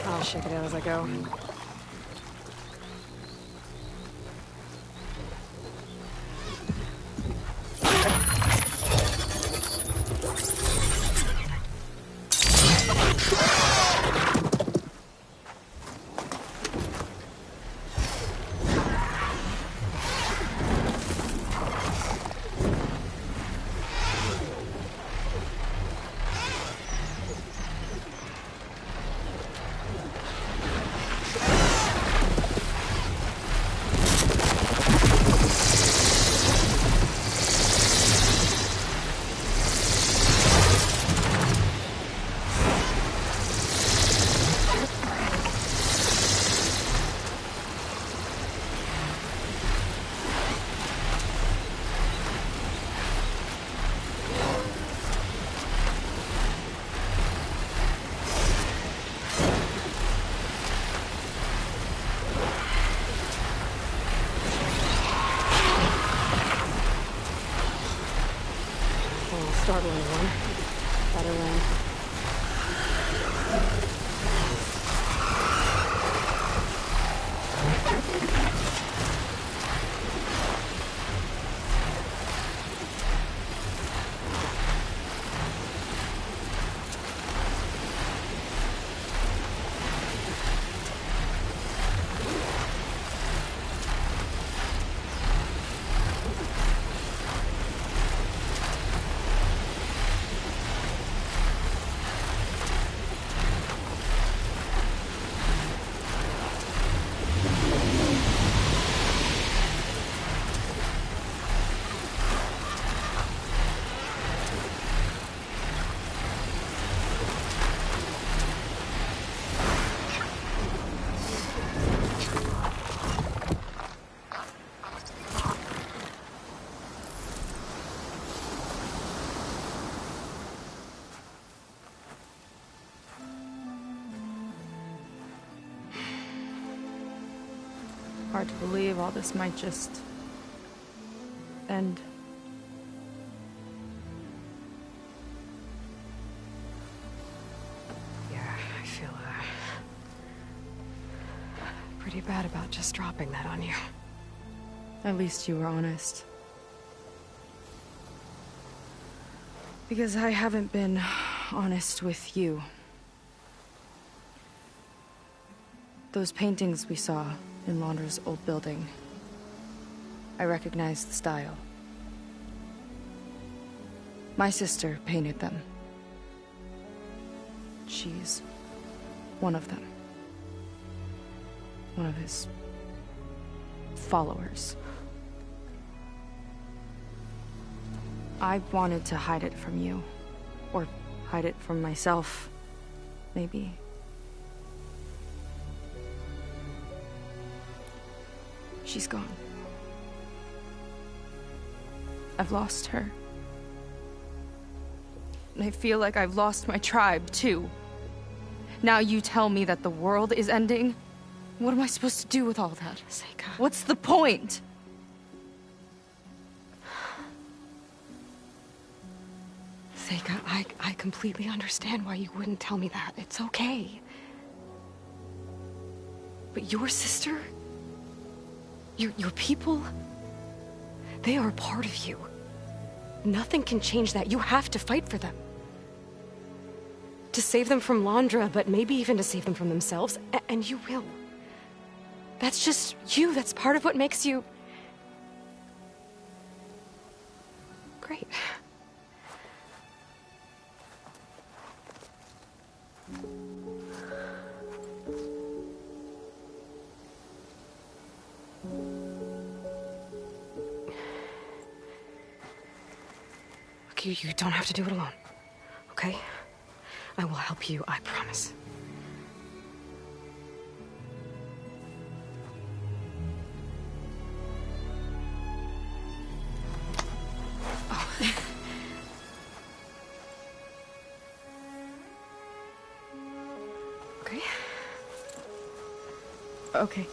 I'll check it out as I go. Startling one. Better land. Hard to believe all this might just end. Yeah, I feel pretty bad about just dropping that on you. At least you were honest. Because I haven't been honest with you. Those paintings we saw in Laundra's old building, I recognized the style. My sister painted them. She's one of them. One of his followers. I wanted to hide it from you. Or hide it from myself, maybe. She's gone. I've lost her. And I feel like I've lost my tribe, too. Now you tell me that the world is ending? What am I supposed to do with all that? Seika. What's the point? Seika, I completely understand why you wouldn't tell me that. It's okay. But your sister, your people, they are a part of you. Nothing can change that. You have to fight for them. To save them from Londra, but maybe even to save them from themselves, and you will. That's just you. That's part of what makes you... great. Look, you don't have to do it alone, okay? I will help you, I promise. Oh. Okay. Okay.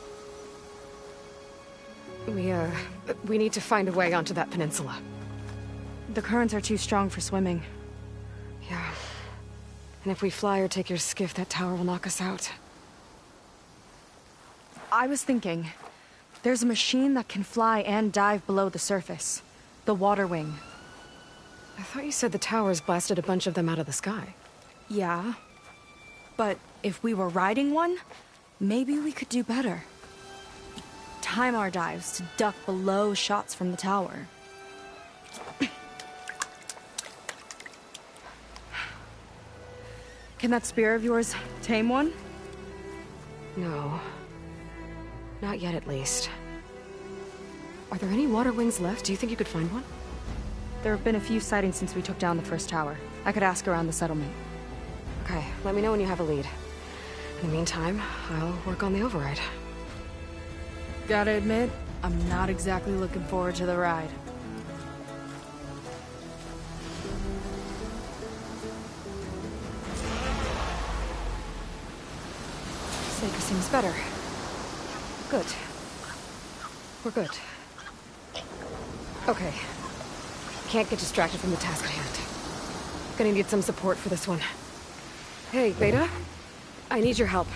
We need to find a way onto that peninsula. The currents are too strong for swimming. Yeah. And if we fly or take your skiff, that tower will knock us out. I was thinking, there's a machine that can fly and dive below the surface. The Water Wing. I thought you said the towers blasted a bunch of them out of the sky. Yeah. But if we were riding one, maybe we could do better. Time our dives to duck below shots from the tower. Can that spear of yours tame one? No. Not yet, at least. Are there any water wings left? Do you think you could find one? There have been a few sightings since we took down the first tower. I could ask around the settlement. Okay, let me know when you have a lead. In the meantime, I'll work on the override. Gotta admit, I'm not exactly looking forward to the ride. Seika seems better. Good. We're good. Okay. Can't get distracted from the task at hand. Gonna need some support for this one. Hey, Beta. I need your help.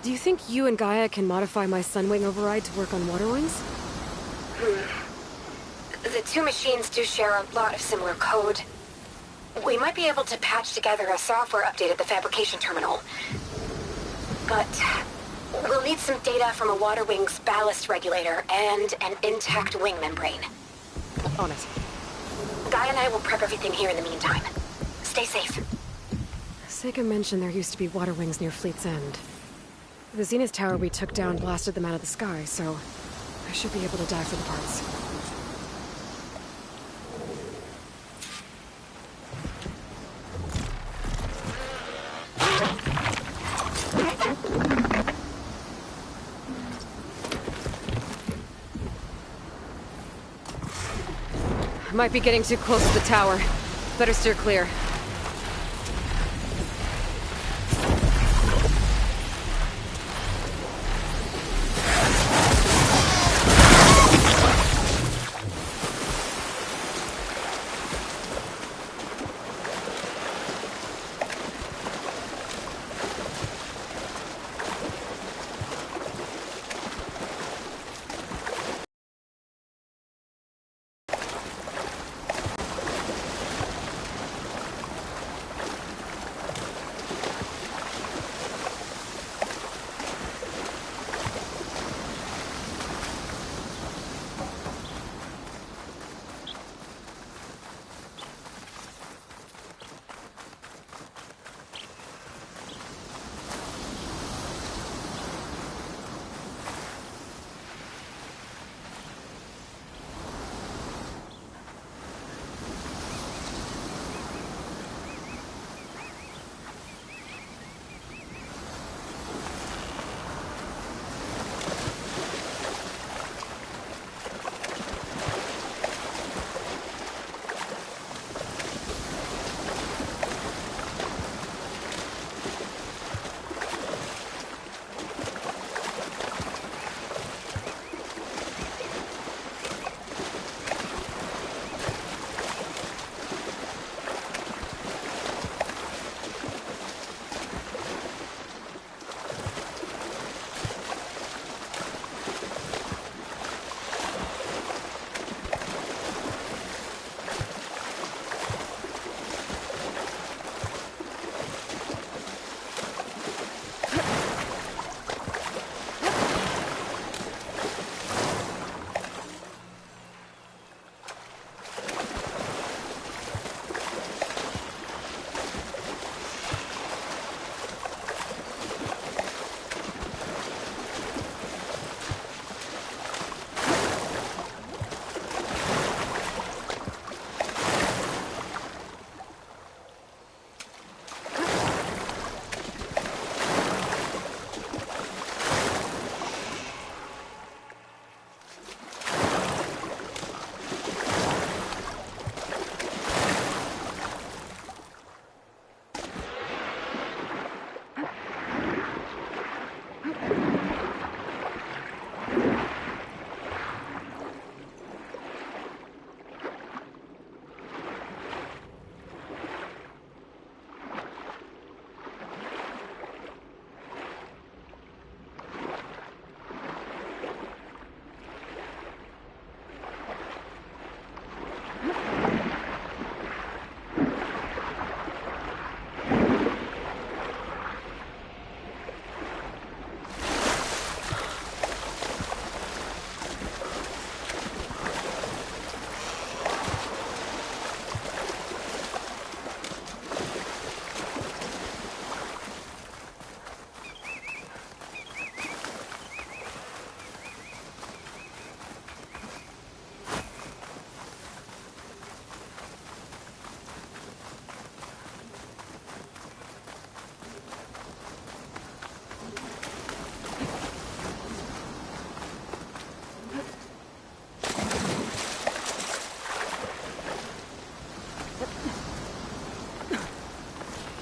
Do you think you and Gaia can modify my Sunwing override to work on water wings? The two machines do share a lot of similar code. We might be able to patch together a software update at the fabrication terminal. But we'll need some data from a water wing's ballast regulator and an intact wing membrane. On it. Gaia and I will prep everything here in the meantime. Stay safe. Seika mentioned there used to be water wings near Fleet's End. The Zenith Tower we took down blasted them out of the sky, so I should be able to dive for the parts. Might be getting too close to the tower. Better steer clear.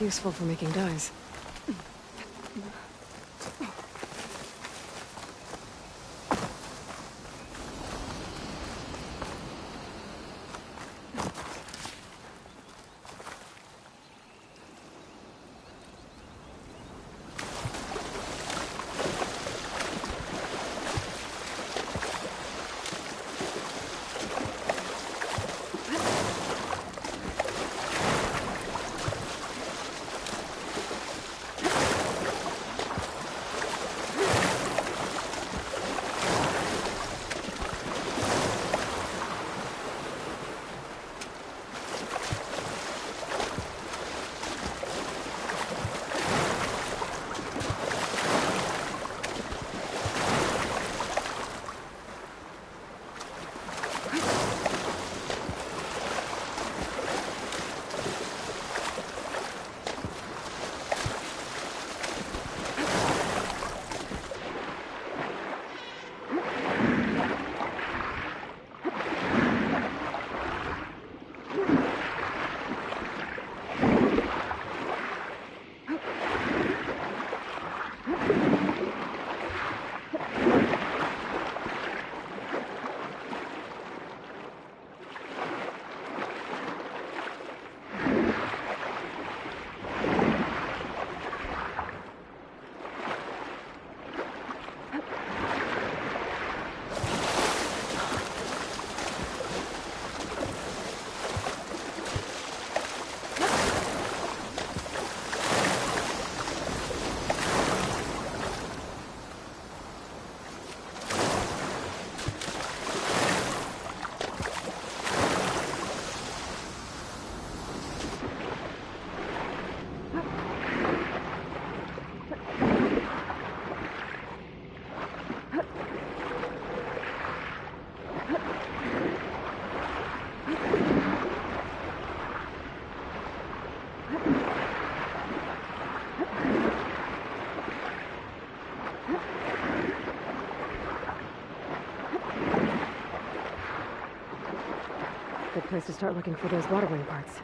useful for making dyes. Good place to start looking for those water wing parts.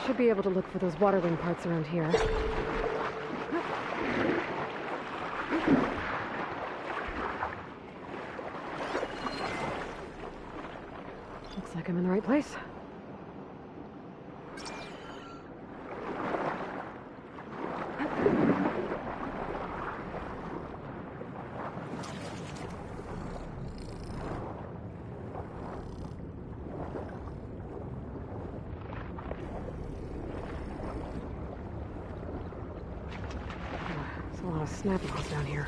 Should be able to look for those water wing parts around here. Looks like I'm in the right place. A lot of snap-offs down here.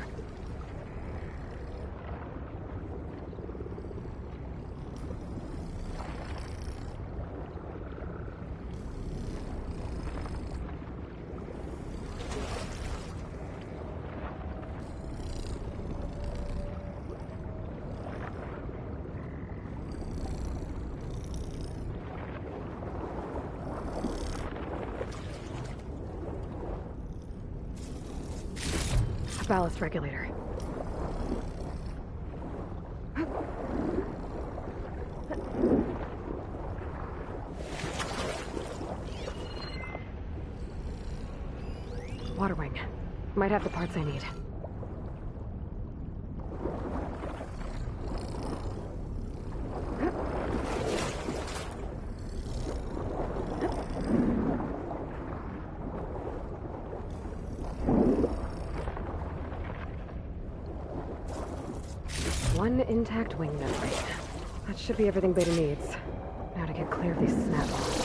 Ballast regulator. Water wing. Might have the parts I need. One intact wing membrane. That should be everything Beta needs. Now to get clear of these snap-offs.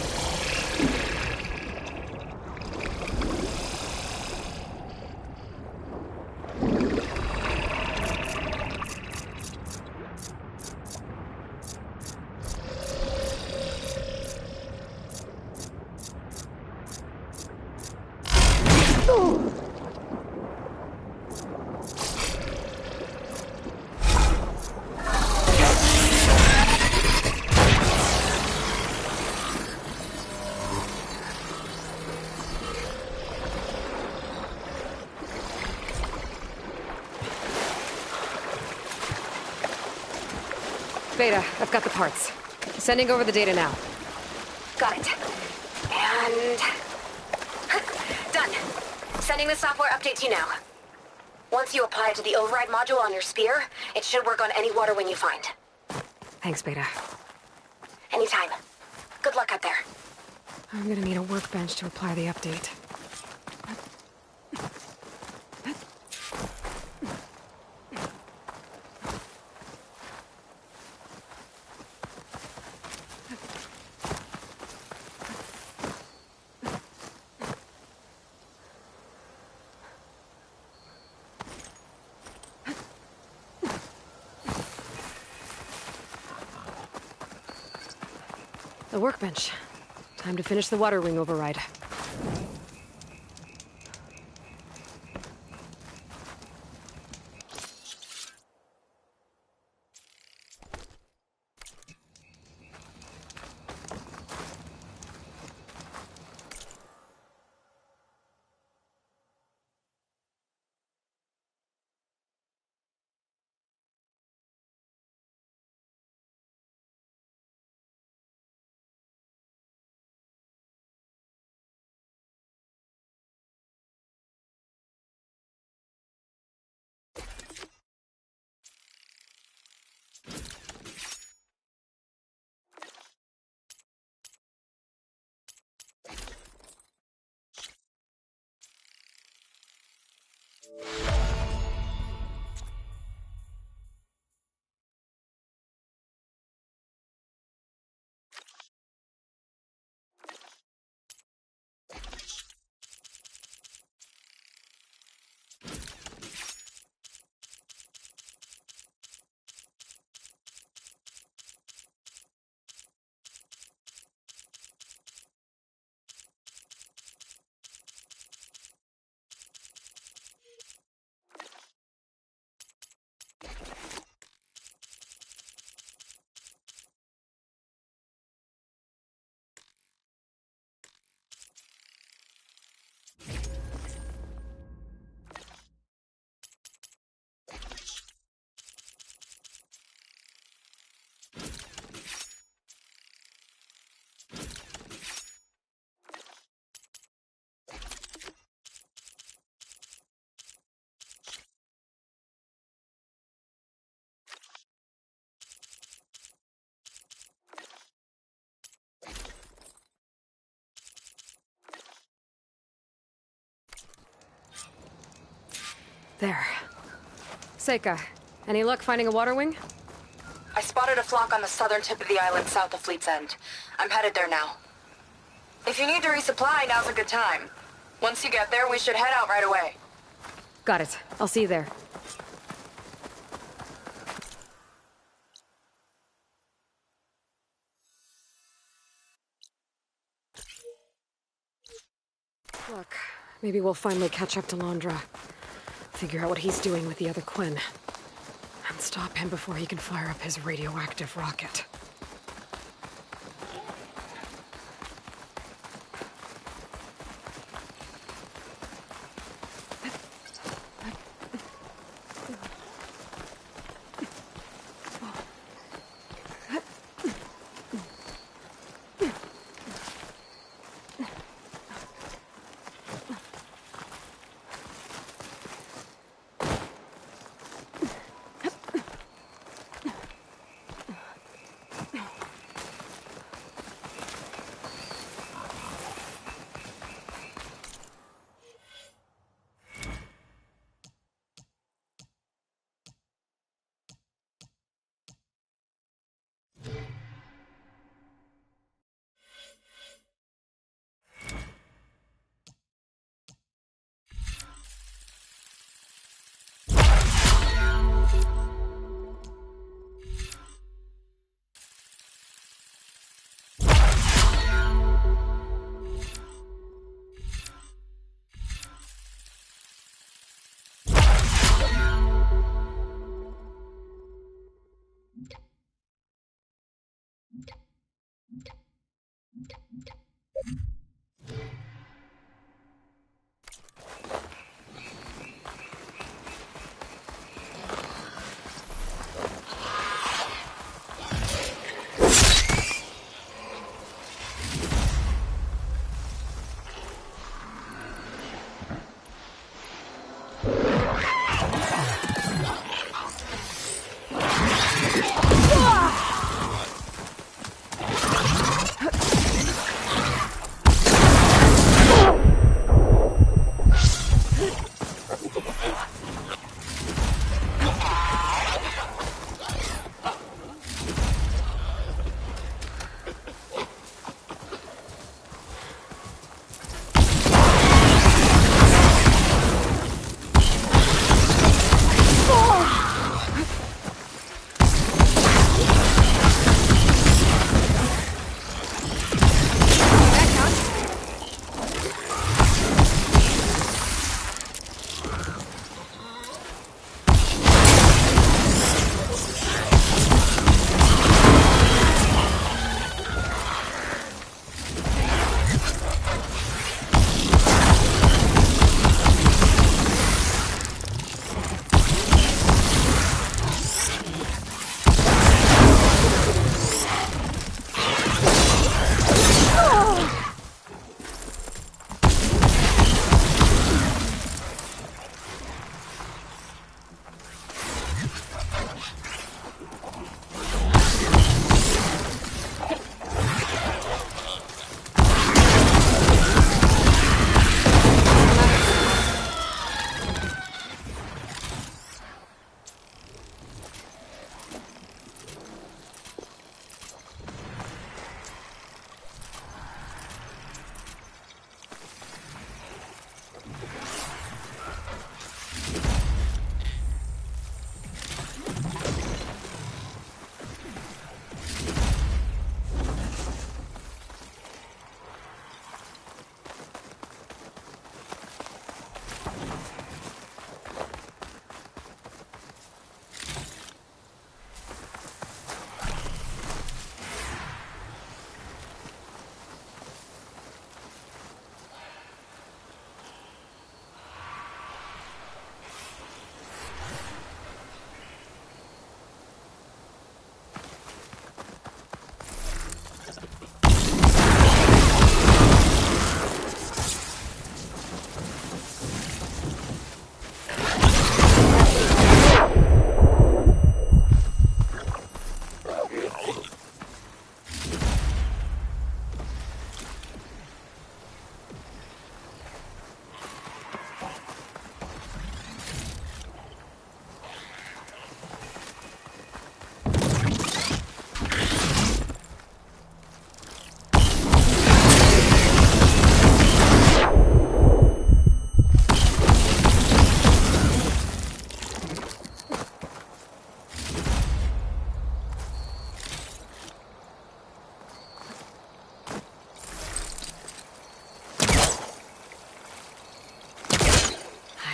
Beta, I've got the parts. Sending over the data now. Got it. And... done. Sending the software update to you now. Once you apply it to the override module on your spear, it should work on any water wing you find. Thanks, Beta. Anytime. Good luck out there. I'm gonna need a workbench to apply the update. The workbench. Time to finish the water wing override. There. Seika, any luck finding a water wing? I spotted a flock on the southern tip of the island south of Fleet's End. I'm headed there now. If you need to resupply, now's a good time. Once you get there, we should head out right away. Got it. I'll see you there. Look, maybe we'll finally catch up to Londra. Figure out what he's doing with the other Quinn. And stop him before he can fire up his radioactive rocket.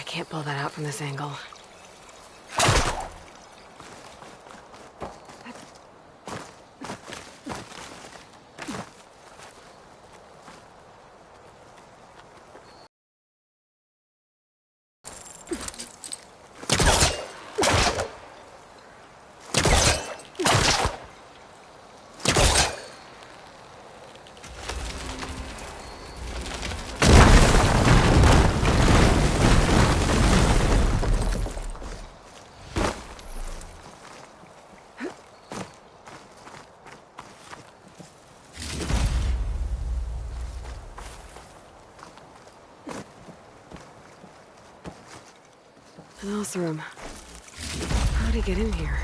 can't pull that out from this angle. An Oseram. How'd he get in here?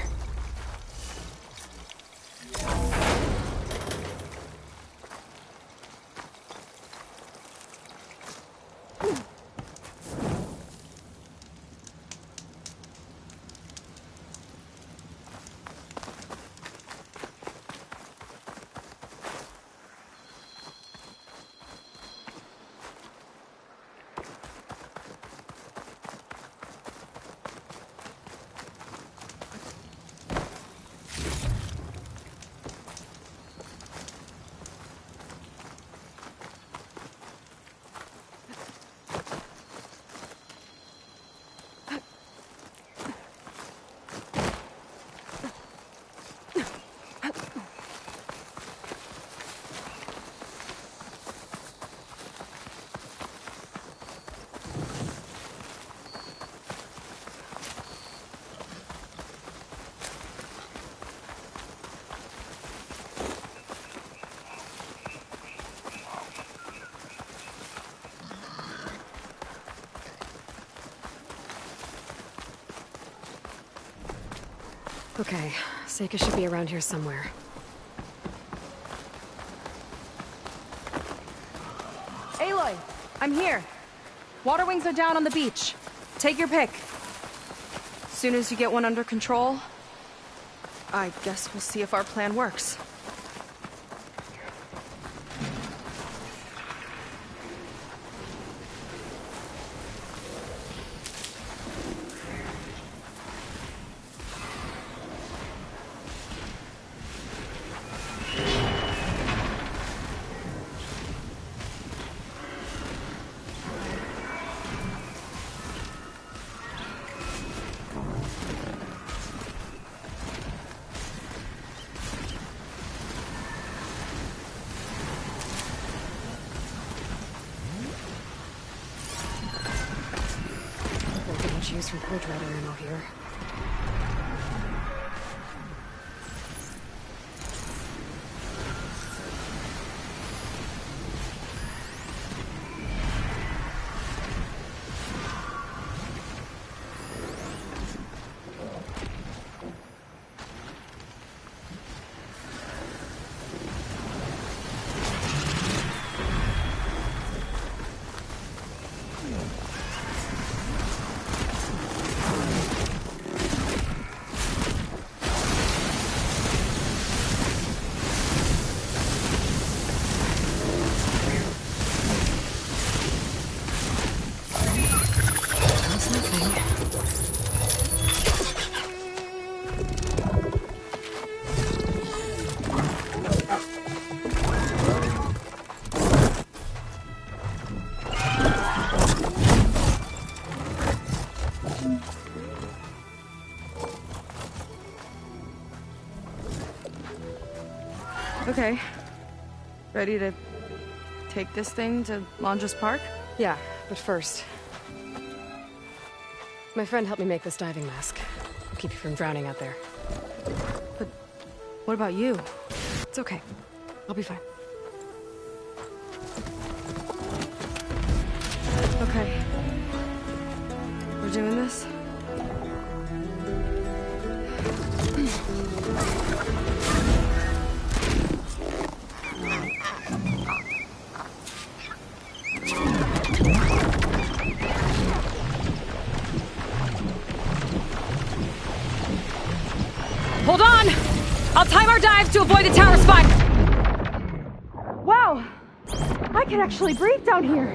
Okay, Seika should be around here somewhere. Aloy, I'm here. Water wings are down on the beach. Take your pick. As soon as you get one under control, I guess we'll see if our plan works. Use from Purge Rider ammo here. Okay. Ready to take this thing to Londres Park? Yeah, but first... My friend helped me make this diving mask. Keep you from drowning out there. But what about you? It's okay. I'll be fine. Okay. We're doing this? Hold on! I'll time our dives to avoid the tower spike! Wow! I can actually breathe down here!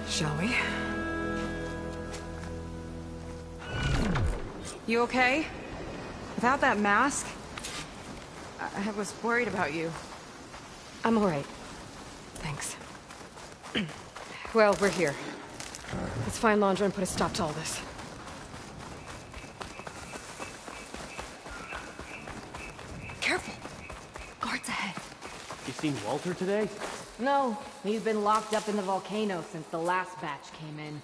Shall we? You okay? Without that mask? I was worried about you. I'm all right. Thanks. Well, we're here. Let's find Londra and put a stop to all this. Careful! Guards ahead. You seen Walter today? No, he's been locked up in the volcano since the last batch came in.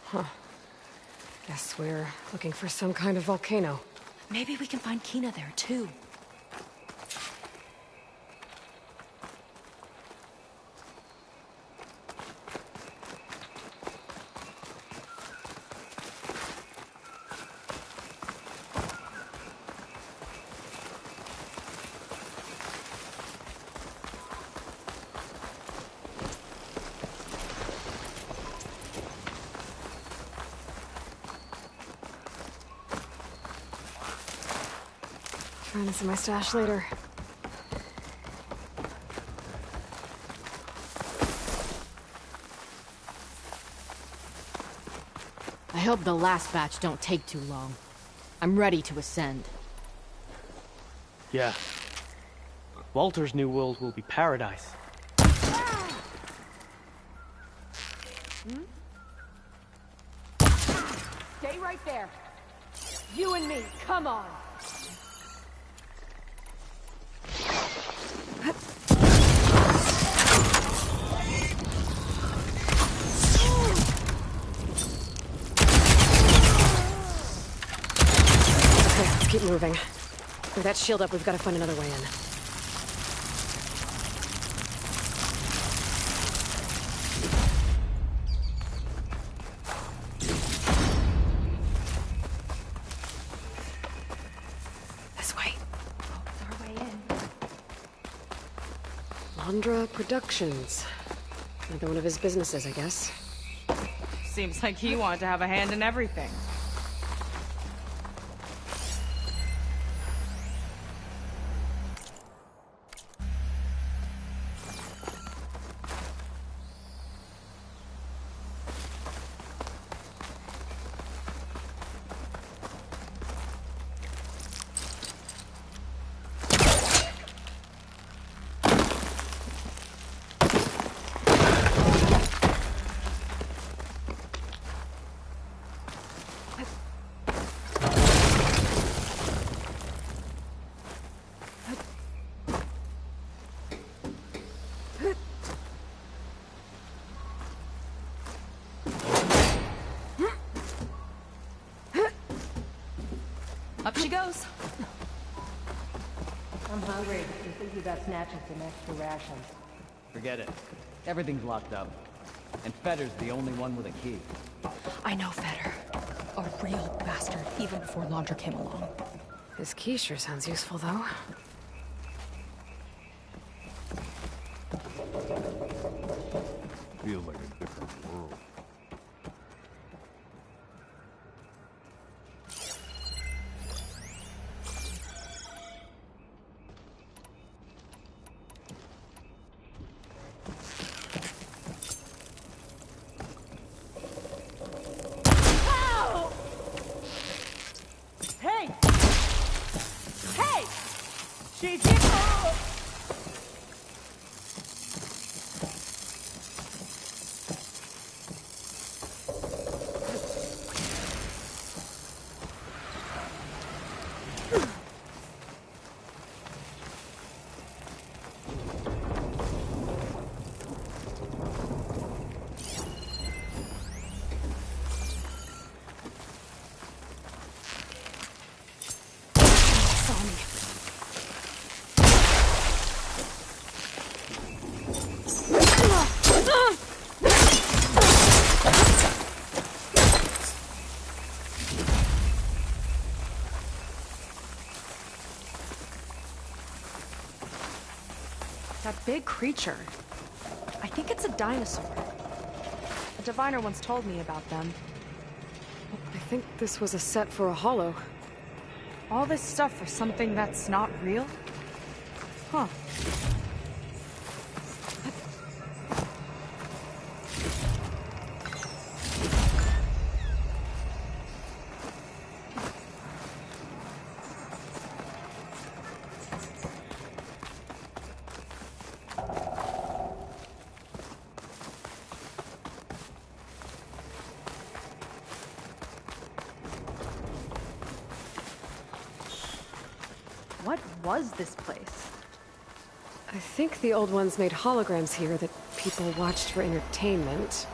Huh. Guess we're looking for some kind of volcano. Maybe we can find Kina there, too. Trying to see my stash later. I hope the last batch don't take too long. I'm ready to ascend. Yeah. Walter's new world will be paradise. Stay right there. You and me, come on. Okay, let's keep moving. With that shield up, we've got to find another way in. This way. It's our way in. Londra Productions. Another one of his businesses, I guess. Seems like he wanted to have a hand in everything. Up she goes. I'm hungry. You think about snatching some extra rations? Forget it. Everything's locked up. And Fetter's the only one with a key. I know Fetter. A real bastard, even before Londra came along. His key sure sounds useful, though. Feels like a different world. Hey! Hey! She's here! That big creature. I think it's a dinosaur. A diviner once told me about them. I think this was a set for a hollow. All this stuff for something that's not real? Huh. was this place? I think the old ones made holograms here that people watched for entertainment.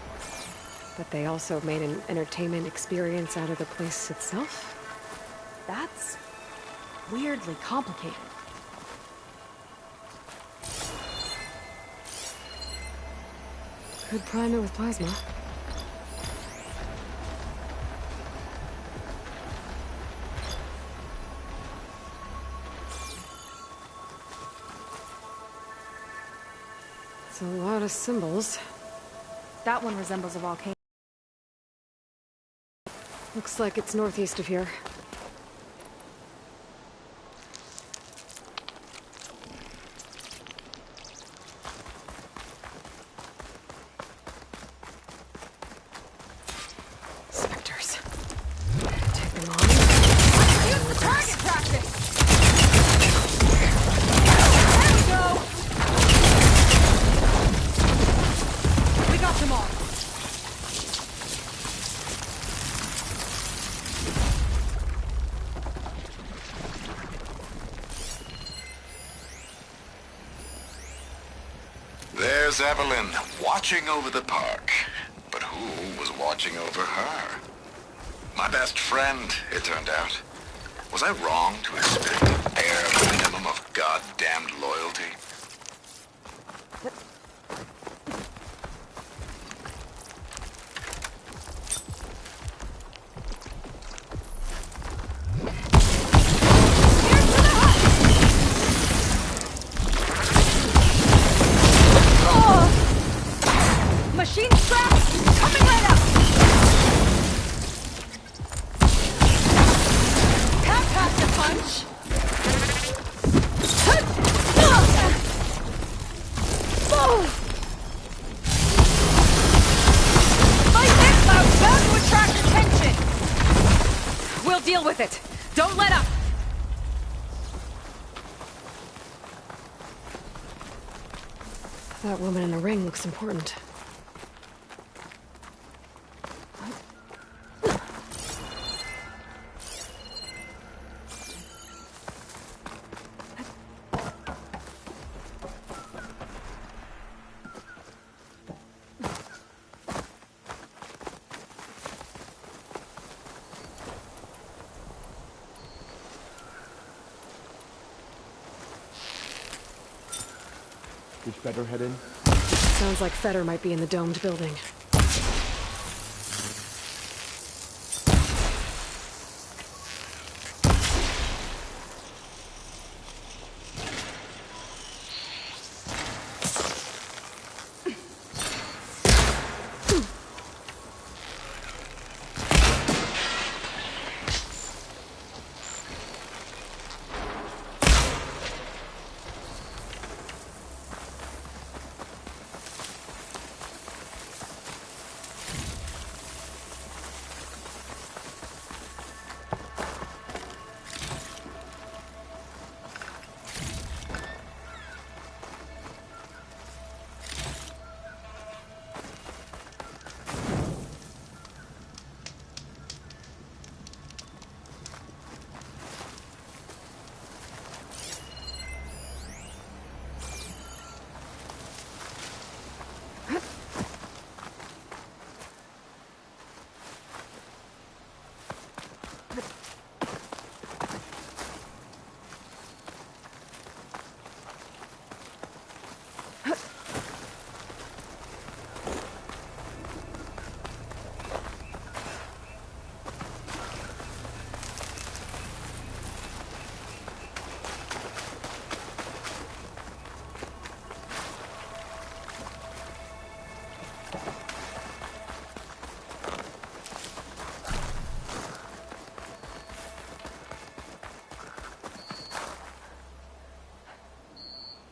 But they also made an entertainment experience out of the place itself. That's weirdly complicated. Could prime it with plasma. It's a lot of symbols. That one resembles a volcano. Looks like it's northeast of here. Spectres. Take them on. Use the target practice! There we go! We got them all. There's Evelyn, watching over the park. But who was watching over her? My best friend, it turned out. Was I wrong to expect a bare minimum of goddamned loyalty? Machine straps coming right up! Can't pass a punch! Like this, I'm bound to attract attention! We'll deal with it. Don't let up! That woman in the ring looks important. Did Feder head in? Sounds like Feder might be in the domed building.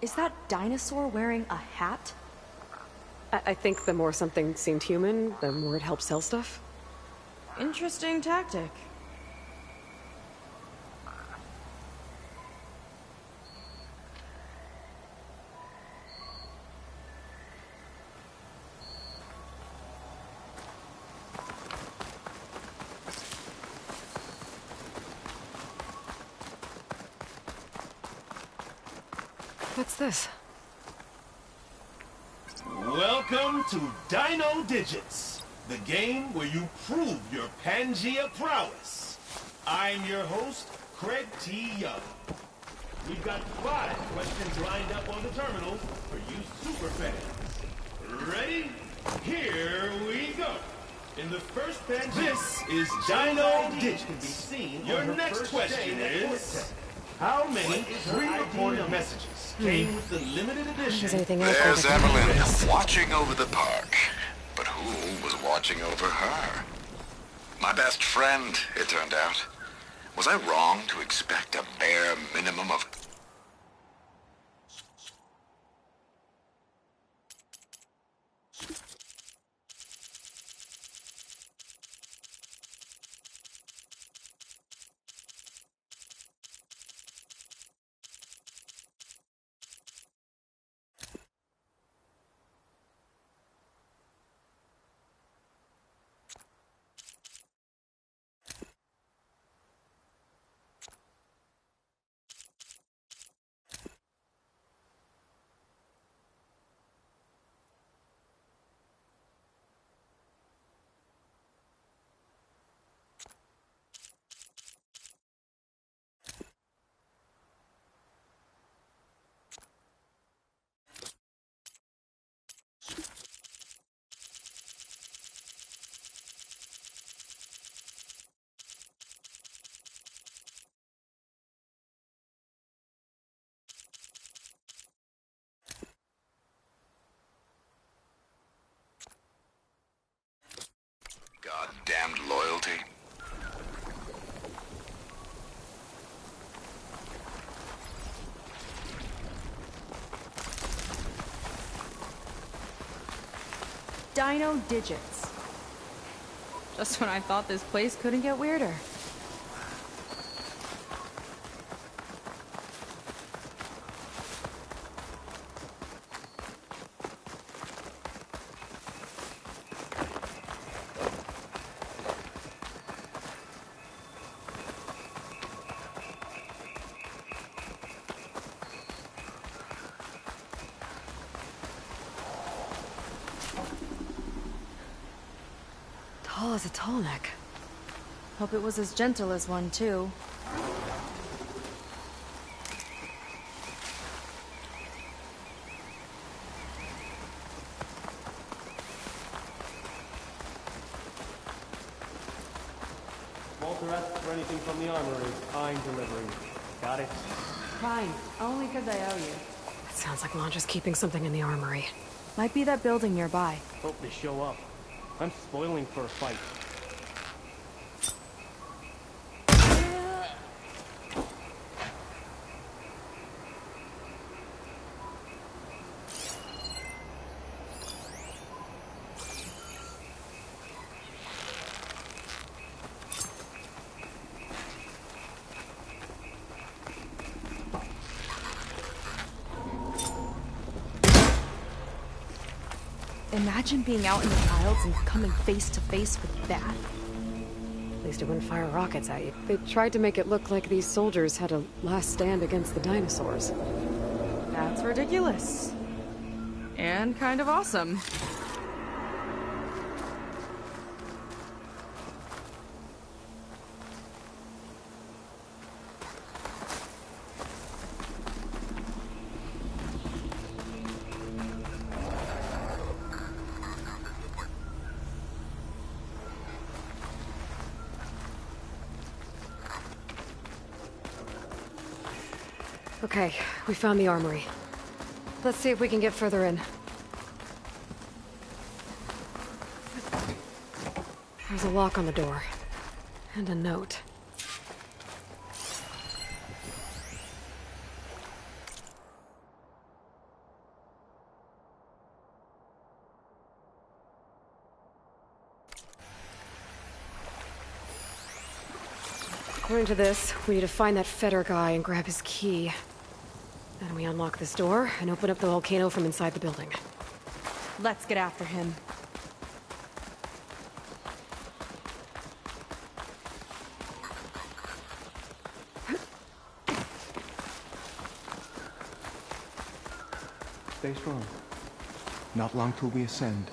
Is that dinosaur wearing a hat? I think the more something seemed human, the more it helped sell stuff. Interesting tactic. What's this? Welcome to Dino Digits, the game where you prove your Pangea prowess. I'm your host, Craig T. Young. We've got 5 questions lined up on the terminal for you superfans. Ready? Here we go. In the first Pangea... This is Dino Digits. Your next question is... How many pre-recorded messages came with the limited edition? There's Evelyn, watching over the park. But who was watching over her? My best friend, it turned out. Was I wrong to expect a bare minimum of... Goddamned loyalty. Dino Digits. Just when I thought this place couldn't get weirder. Tall as a tall neck. Hope it was as gentle as one, too. Walter asks for anything from the armory. I'm delivering. Got it? Fine. Only because I owe you. It sounds like Londra's keeping something in the armory. Might be that building nearby. Hope they show up. I'm spoiling for a fight. Imagine being out in the wilds and coming face to face with that. At least it wouldn't fire rockets at you. They tried to make it look like these soldiers had a last stand against the dinosaurs. That's ridiculous. And kind of awesome. Okay, we found the armory. Let's see if we can get further in. There's a lock on the door. And a note. According to this, we need to find that Feder guy and grab his key. Then we unlock this door and open up the volcano from inside the building. Let's get after him. Stay strong. Not long till we ascend.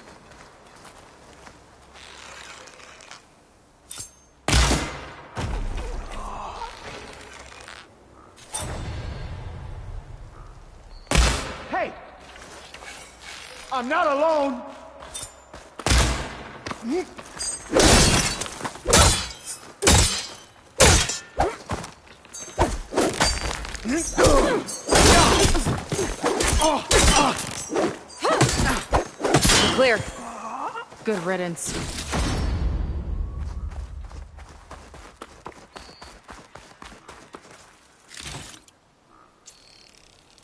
Hey! I'm not alone! Clear. Good riddance.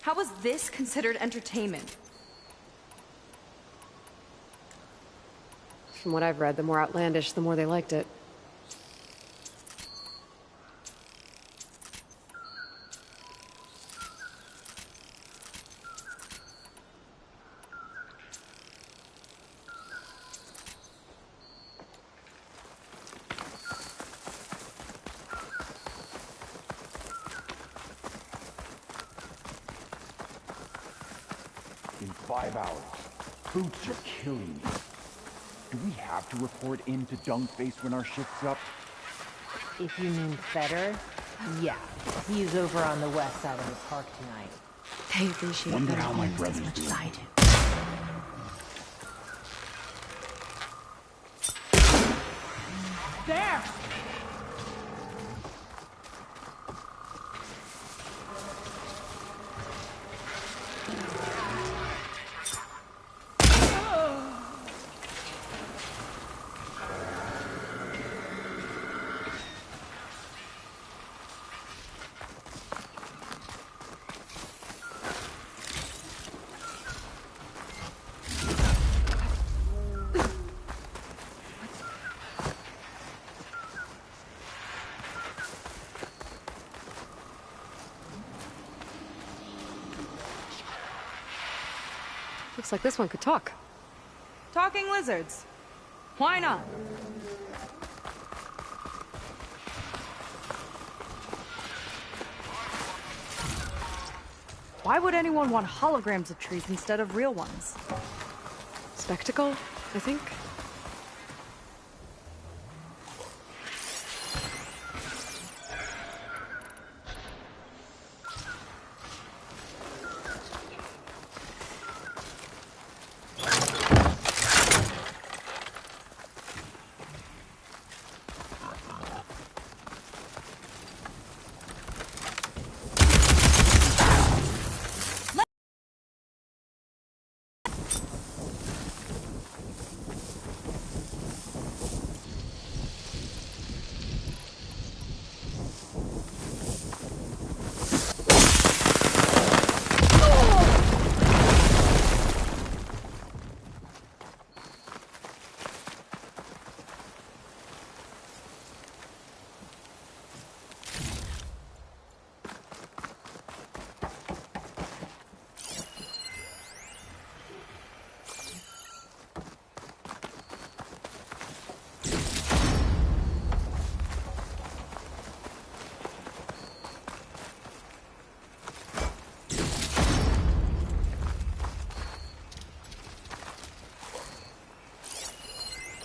How was this considered entertainment? From what I've read, the more outlandish, the more they liked it. In 5 hours, boots are killing me. Do we have to report in to Dunkface when our shift's up? If you mean Feder, yeah. He's over on the west side of the park tonight. They appreciate Wonder better how my things brother's as much doing. as I do. There! Looks like this one could talk. Talking lizards. Why not? Why would anyone want holograms of trees instead of real ones? Spectacle, I think.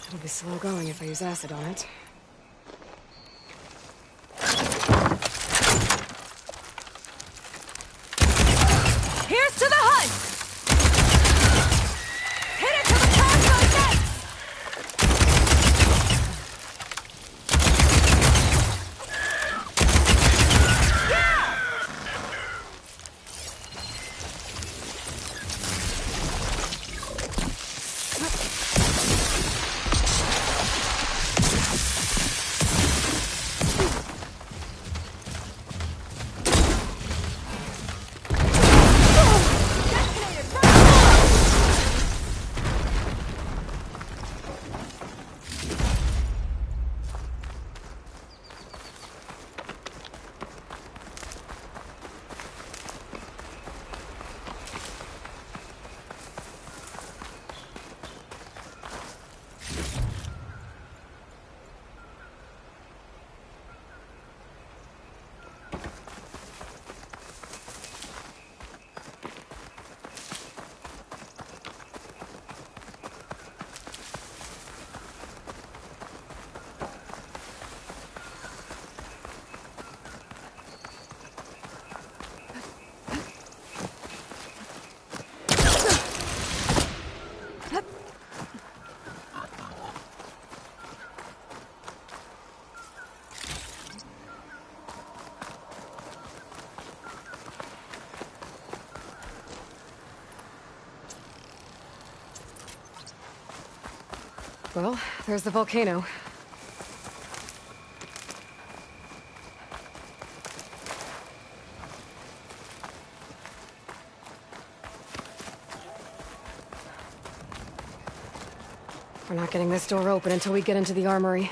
It'll be slow going if I use acid on it. Here's to the hunt! Hit it to the crossbow next! Well, there's the volcano. We're not getting this door open until we get into the armory.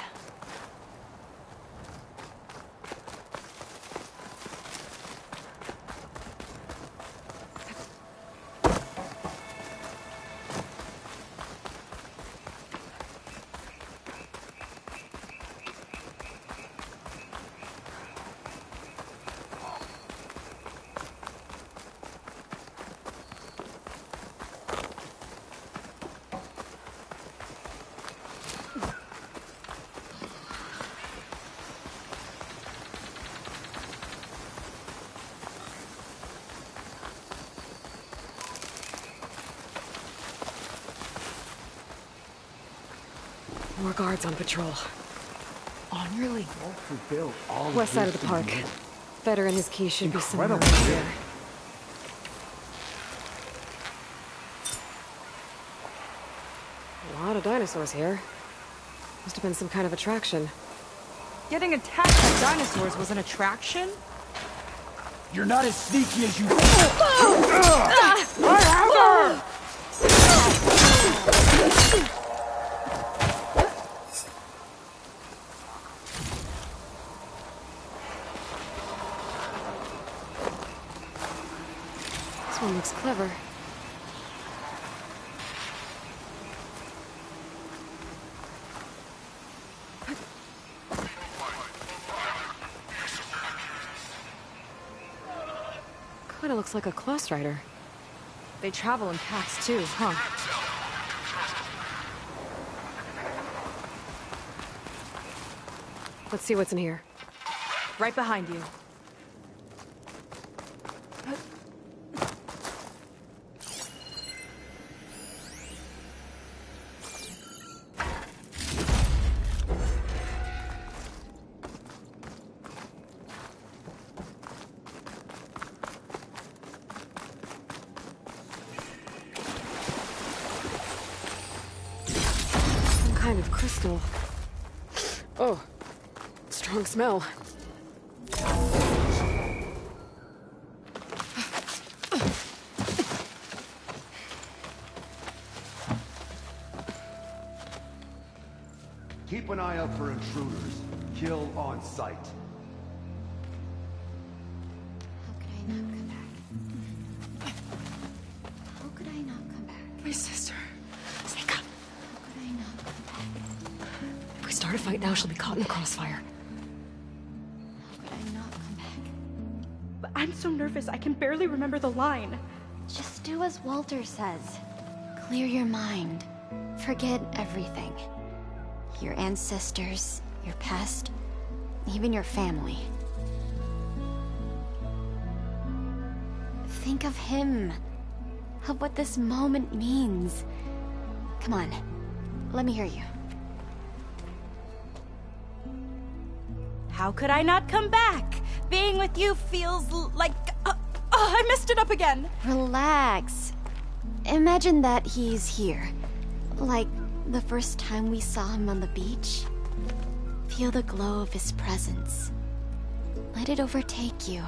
More guards on patrol. Really? West side of the park. Feder and his key should be somewhere Incredible. around here. A lot of dinosaurs here. Must have been some kind of attraction. Getting attacked by dinosaurs was an attraction? You're not as sneaky as you think. I have her! This one looks clever. Kinda looks like a Class Rider. They travel in packs too, huh? Let's see what's in here. Right behind you. Some kind of crystal. Oh, strong smell. Keep an eye out for intruders. Kill on sight. How could I not come back? My sister. Seika. How could I not come back? If we start a fight now, she'll be caught in the crossfire. How could I not come back? But I'm so nervous, I can barely remember the line. Just do as Walter says. Clear your mind. Forget everything. Your ancestors, your past, even your family. Think of him. Of what this moment means. Come on, let me hear you. How could I not come back? Being with you feels like... I messed it up again. Relax. Imagine that he's here. Like the first time we saw him on the beach. Feel the glow of his presence. Let it overtake you.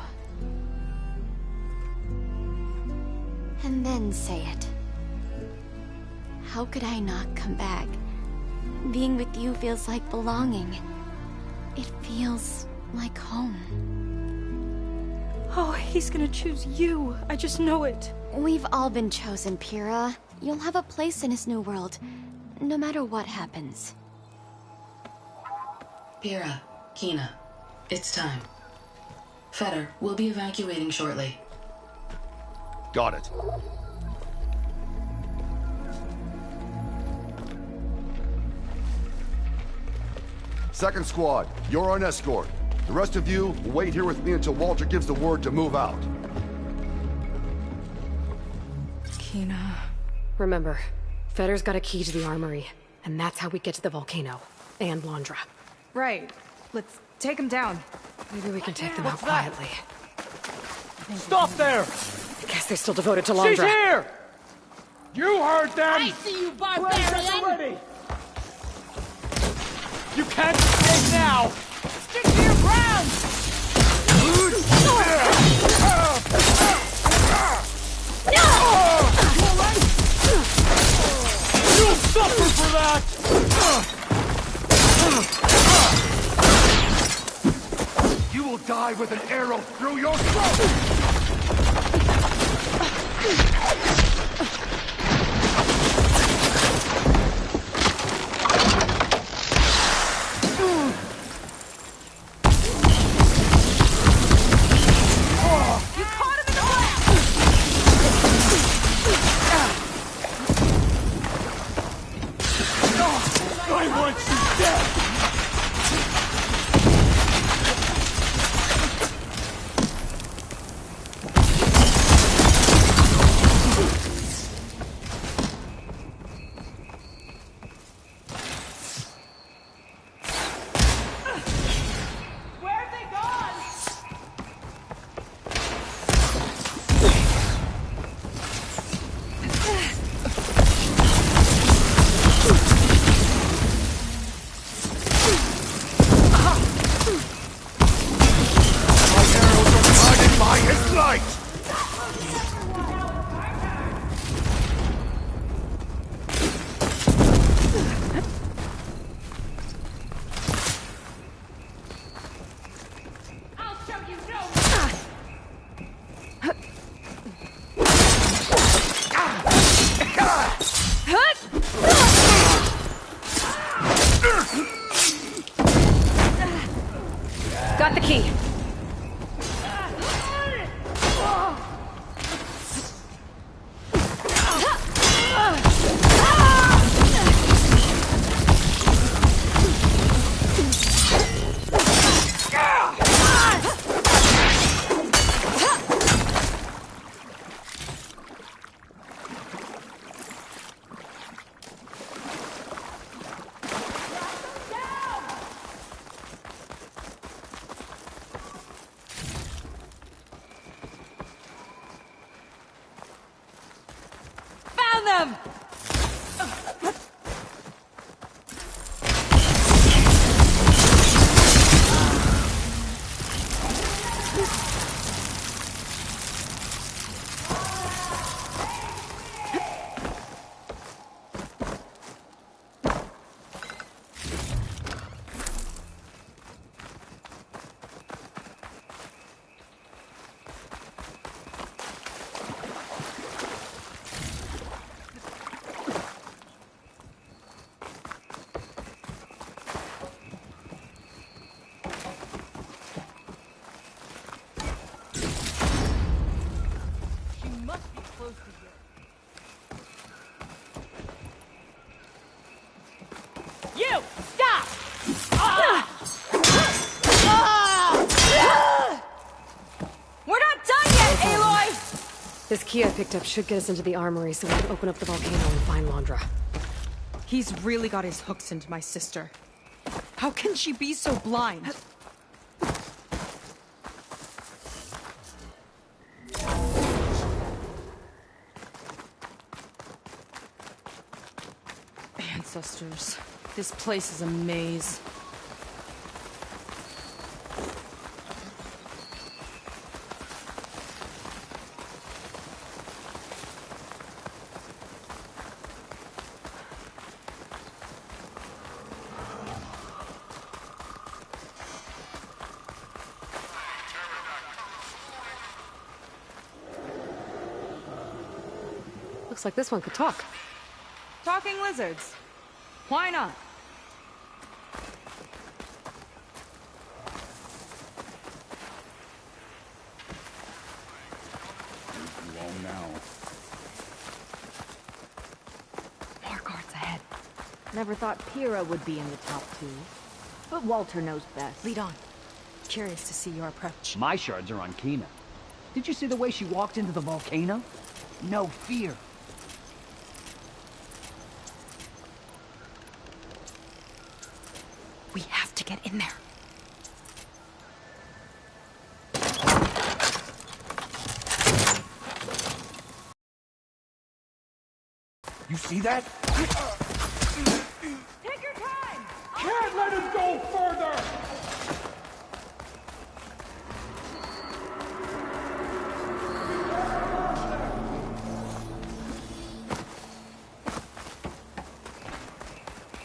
And then say it. How could I not come back? Being with you feels like belonging. It feels like home. Oh, he's gonna choose you. I just know it. We've all been chosen, Pyrrha. You'll have a place in his new world, no matter what happens. Pyrrha, Kina, it's time. Feder, we'll be evacuating shortly. Got it. Second squad, you're on escort. The rest of you will wait here with me until Walter gives the word to move out. Kina. Remember, Feder's got a key to the armory, and that's how we get to the volcano. And Londra. Right. Let's take him down. Maybe we can take them What's out that? quietly. Stop there! I guess they're still devoted to She's Londra. here! You heard them! I see you, barbarian! Ready! You can't escape now! Stick to your ground! You'll suffer for that! You will die with an arrow through your throat! Got the key. Them! You! Stop! We're not done yet, Aloy! This key I picked up should get us into the armory so we can open up the volcano and find Londra. He's really got his hooks into my sister. How can she be so blind? Ancestors. This place is a maze. Looks like this one could talk. Talking lizards. Why not? Alone now. More guards ahead. Never thought Pyrrha would be in the top 2. But Walter knows best. Lead on. Curious to see your approach. My shards are on Kina. Did you see the way she walked into the volcano? No fear. We have to get in there. You see that? Take your time! can't let him go further!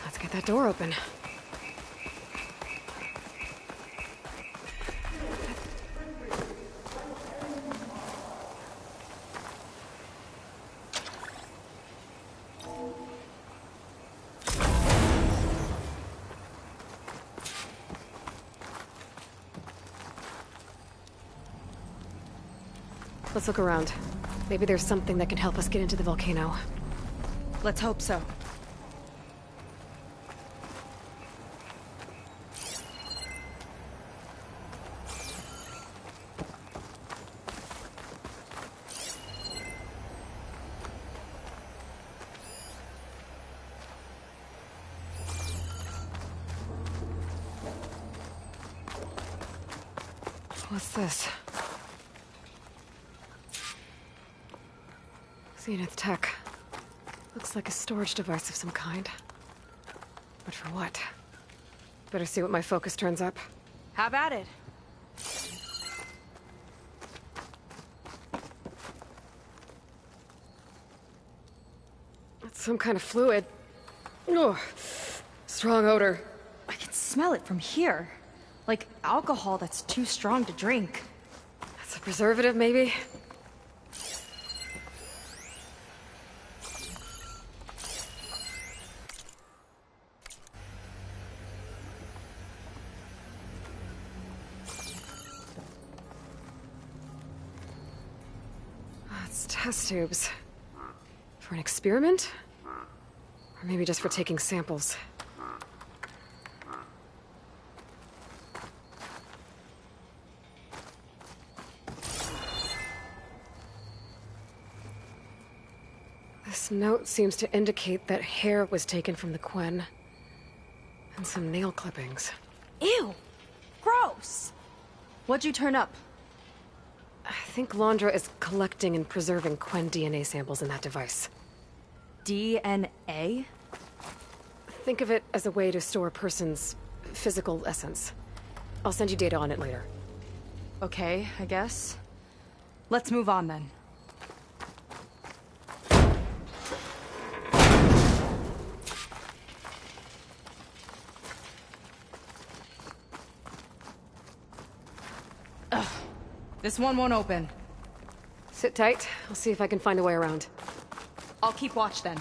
Let's get that door open. Let's look around. Maybe there's something that can help us get into the volcano. Let's hope so. What's this? Zenith Tech. Looks like a storage device of some kind. But for what? Better see what my focus turns up. Have at it. It's some kind of fluid. Oh, strong odor. I can smell it from here. Like alcohol that's too strong to drink. That's a preservative, maybe? It's test tubes. For an experiment? Or maybe just for taking samples. This note seems to indicate that hair was taken from the Quen. And some nail clippings. Ew! Gross! What'd you turn up? I think Londra is collecting and preserving Quen DNA samples in that device. DNA? Think of it as a way to store a person's physical essence. I'll send you data on it later. Okay, I guess. Let's move on then. Ugh. This one won't open. Sit tight. I'll see if I can find a way around. I'll keep watch then.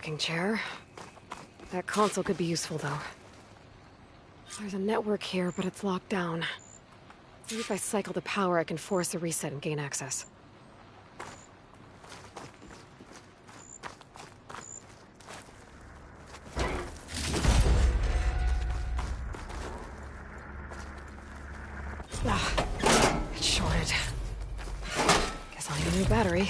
rocking chair. That console could be useful, though. There's a network here, but it's locked down. Maybe if I cycle the power, I can force a reset and gain access. It's shorted. Guess I'll need a new battery.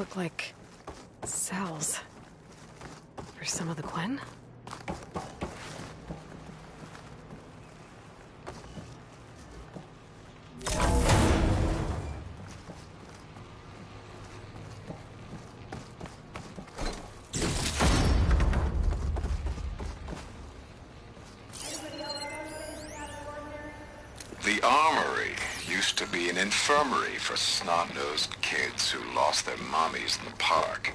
Look like cells for some of the Quen. The Armory used to be an infirmary for snot-nosed kids who lost their mommies in the park.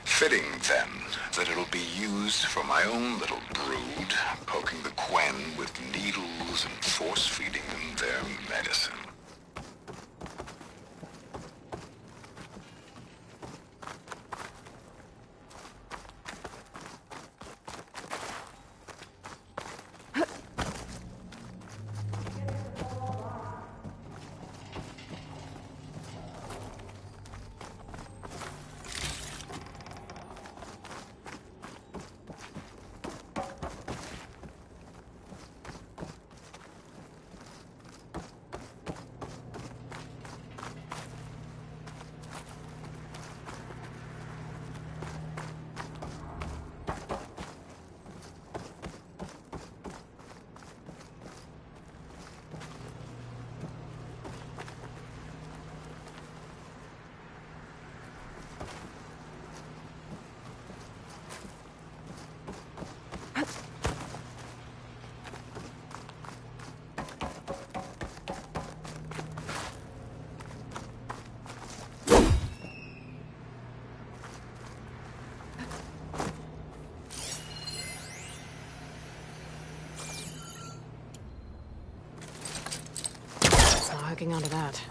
Fitting, then, that it'll be used for my own little brood, poking the Quen with needles and force-feeding them their medicine. Hooking onto that.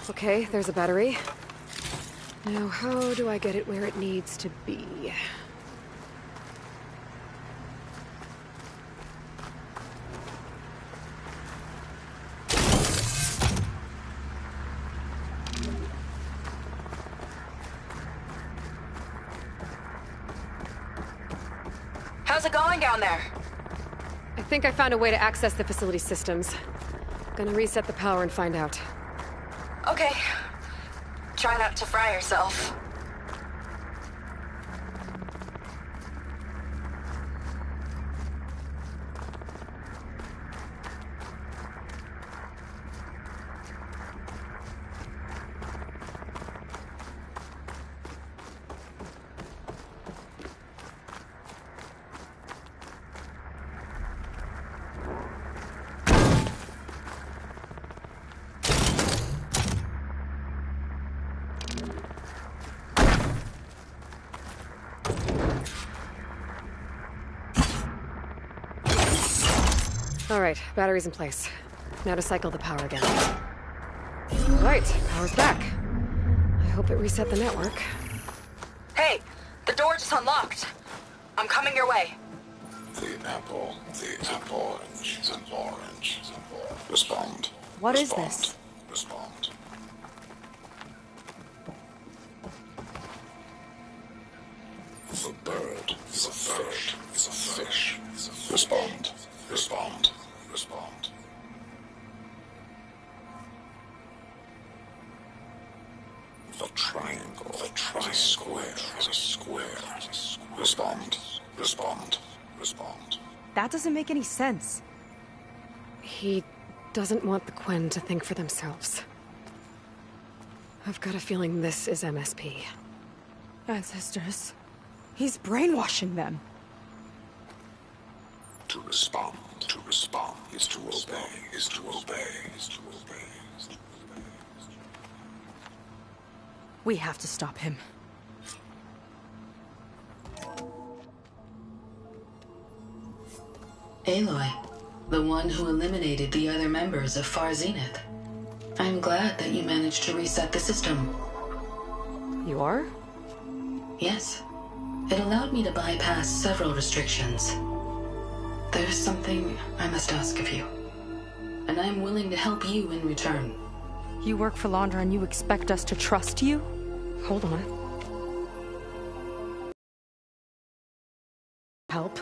Okay, there's a battery. Now, how do I get it where it needs to be? How's it going down there? I think I found a way to access the facility systems. Gonna reset the power and find out. Okay. Try not to fry yourself. All right, battery's in place. Now to cycle the power again. All right, power's back. I hope it reset the network. Hey, the door just unlocked. I'm coming your way. The apple, orange, the orange. Respond. What is this? Respond. The bird is a fish. Is a fish. Respond. Respond. Respond. The triangle. The tri-square is a square. Respond. Respond. Respond. That doesn't make any sense. He doesn't want the Quen to think for themselves. I've got a feeling this is MSP. Ancestors. He's brainwashing them. To respond is to obey, is to obey, is to obey, is to obey. We have to stop him. Aloy, the one who eliminated the other members of Far Zenith. I'm glad that you managed to reset the system. You are? Yes. It allowed me to bypass several restrictions. There's something I must ask of you, and I'm willing to help you in return. You work for Londra and you expect us to trust you? Hold on. Help.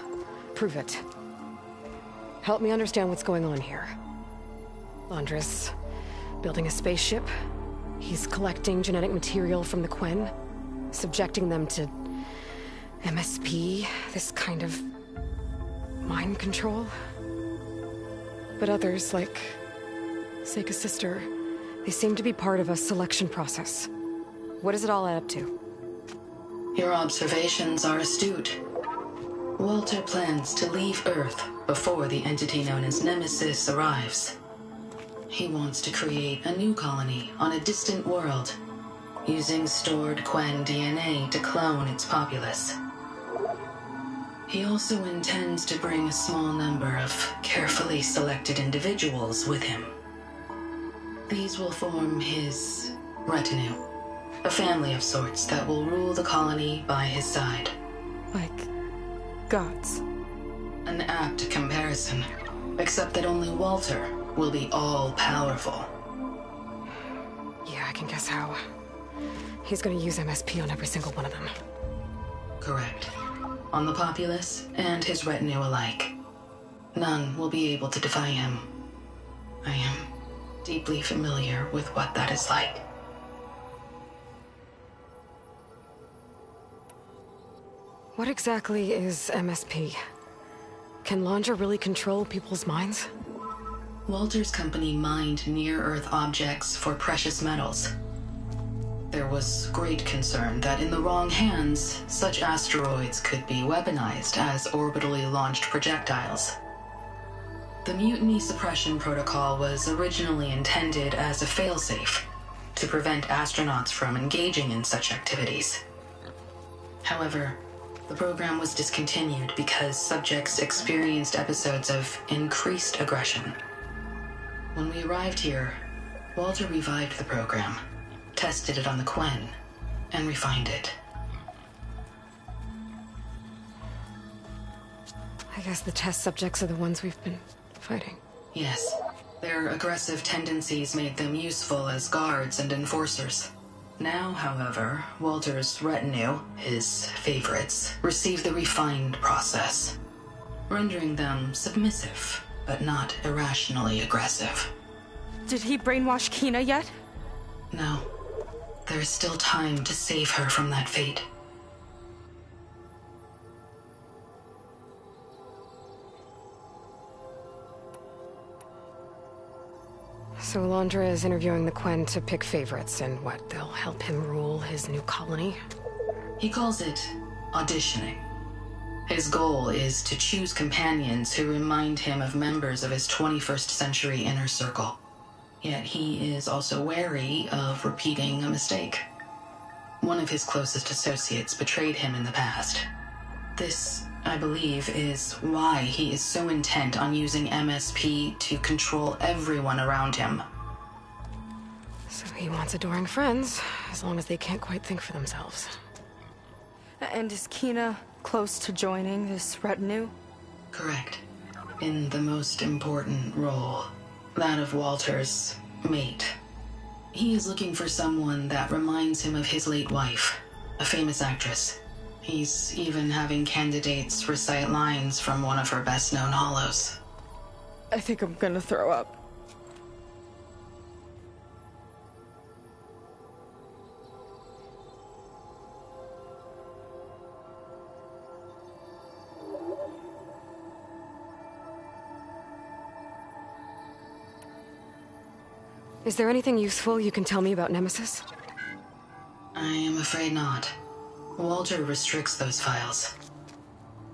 Prove it. Help me understand what's going on here. Londra's building a spaceship. He's collecting genetic material from the Quen, subjecting them to MSP, this kind of mind control. But others, like Seika's sister, they seem to be part of a selection process. What does it all add up to? Your observations are astute. Walter plans to leave Earth before the entity known as Nemesis arrives. He wants to create a new colony on a distant world, using stored Quen DNA to clone its populace. He also intends to bring a small number of carefully selected individuals with him. These will form his retinue, a family of sorts that will rule the colony by his side. Like gods. An apt comparison, except that only Walter will be all-powerful. Yeah, I can guess how. He's gonna use MSP on every single one of them. Correct. On the populace and his retinue alike. None will be able to defy him. I am deeply familiar with what that is like. What exactly is MSP? Can Londra really control people's minds? Walter's company mined near-Earth objects for precious metals. There was great concern that in the wrong hands, such asteroids could be weaponized as orbitally launched projectiles. The Mutiny Suppression Protocol was originally intended as a failsafe to prevent astronauts from engaging in such activities. However, the program was discontinued because subjects experienced episodes of increased aggression. When we arrived here, Walter revived the program, tested it on the Quen, and refined it. I guess the test subjects are the ones we've been fighting. Yes. Their aggressive tendencies made them useful as guards and enforcers. Now, however, Walter's retinue, his favorites, receive the refined process, rendering them submissive, but not irrationally aggressive. Did he brainwash Kina yet? No. There is still time to save her from that fate. So Londra is interviewing the Quen to pick favorites, and what, they'll help him rule his new colony? He calls it auditioning. His goal is to choose companions who remind him of members of his 21st century inner circle. Yet he is also wary of repeating a mistake. One of his closest associates betrayed him in the past. This, I believe, is why he is so intent on using MSP to control everyone around him. So he wants adoring friends, as long as they can't quite think for themselves. And is Kina close to joining this retinue? Correct. In the most important role, that of Walter's mate. He is looking for someone that reminds him of his late wife, a famous actress. He's even having candidates recite lines from one of her best-known hollows. I think I'm gonna throw up. Is there anything useful you can tell me about Nemesis? I am afraid not. Walter restricts those files.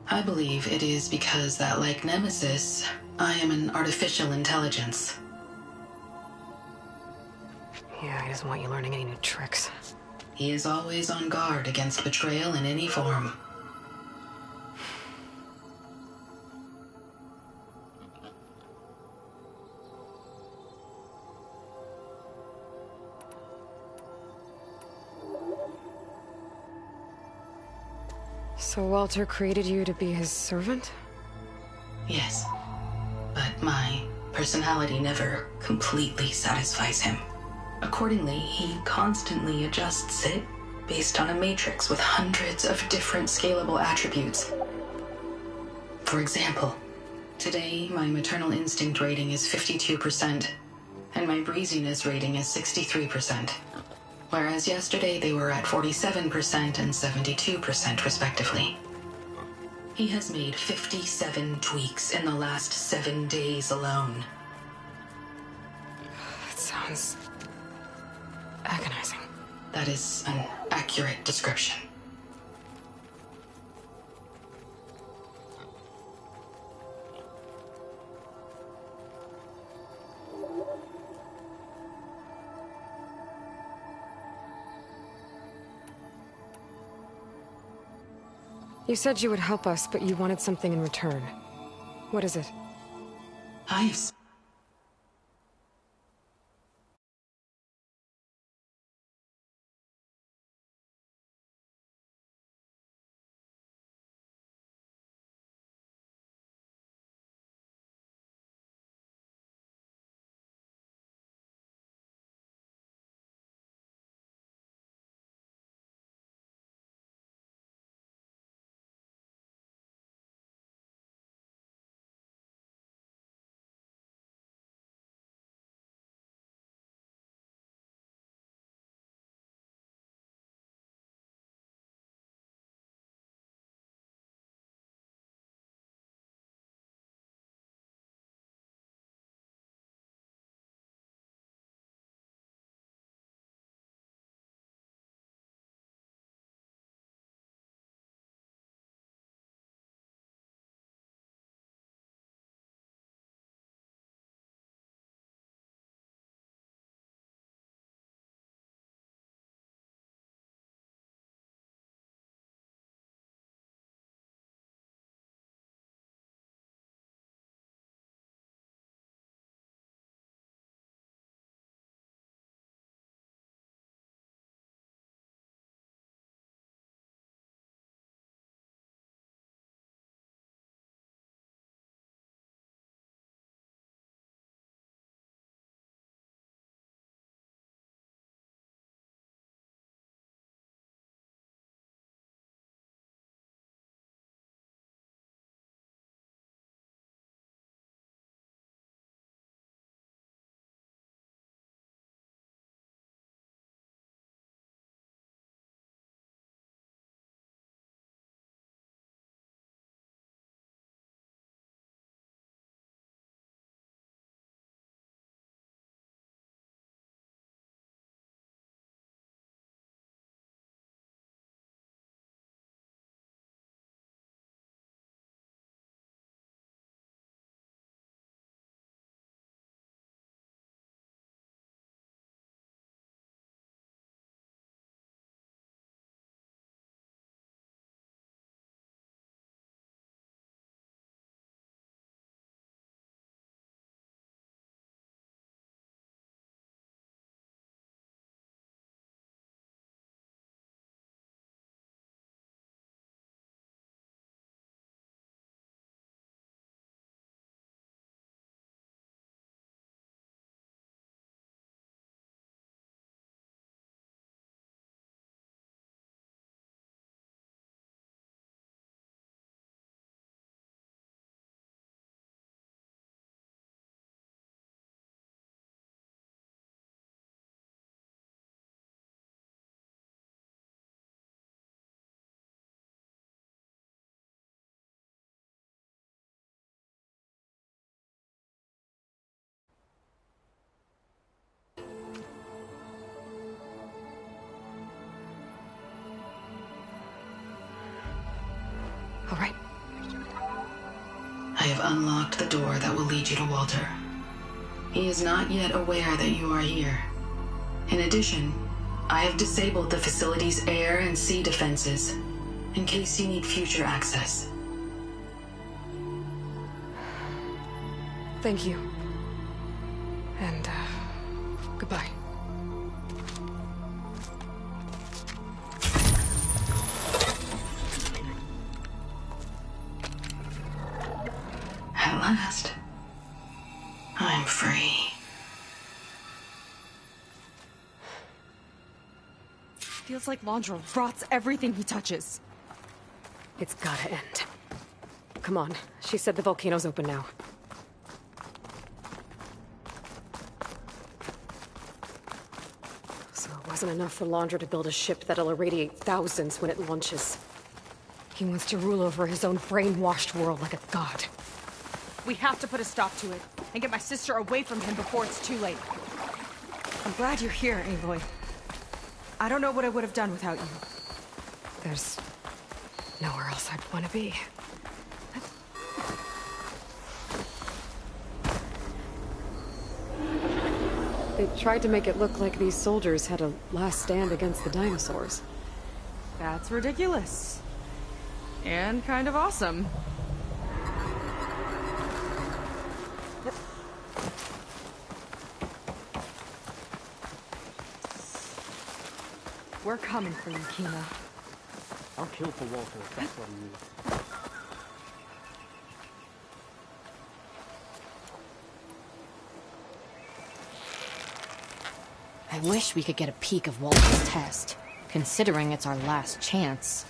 I believe it is because that, like Nemesis, I am an artificial intelligence. Yeah, he doesn't want you learning any new tricks. He is always on guard against betrayal in any form. So Walter created you to be his servant? Yes. But my personality never completely satisfies him. Accordingly, he constantly adjusts it based on a matrix with hundreds of different scalable attributes. For example, today my maternal instinct rating is 52%, and my breeziness rating is 63%. Whereas yesterday they were at 47% and 72% respectively. He has made 57 tweaks in the last 7 days alone. That sounds agonizing. That is an accurate description. You said you would help us, but you wanted something in return. What is it? I've have unlocked the door that will lead you to Walter. He is not yet aware that you are here. In addition, I have disabled the facility's air and sea defenses in case you need future access. Thank you. And, goodbye. At last, I'm free. Feels like Londra rots everything he touches. It's gotta end. Come on. She said the volcano's open now. So it wasn't enough for Londra to build a ship that'll irradiate thousands when it launches. He wants to rule over his own brainwashed world like a god. We have to put a stop to it, and get my sister away from him before it's too late. I'm glad you're here, Aloy. I don't know what I would have done without you. There's nowhere else I'd want to be. They tried to make it look like these soldiers had a last stand against the dinosaurs. That's ridiculous. And kind of awesome. We're coming for you, Kina. I'll kill for Walter if that's what he needs. I wish we could get a peek of Walter's test, considering it's our last chance.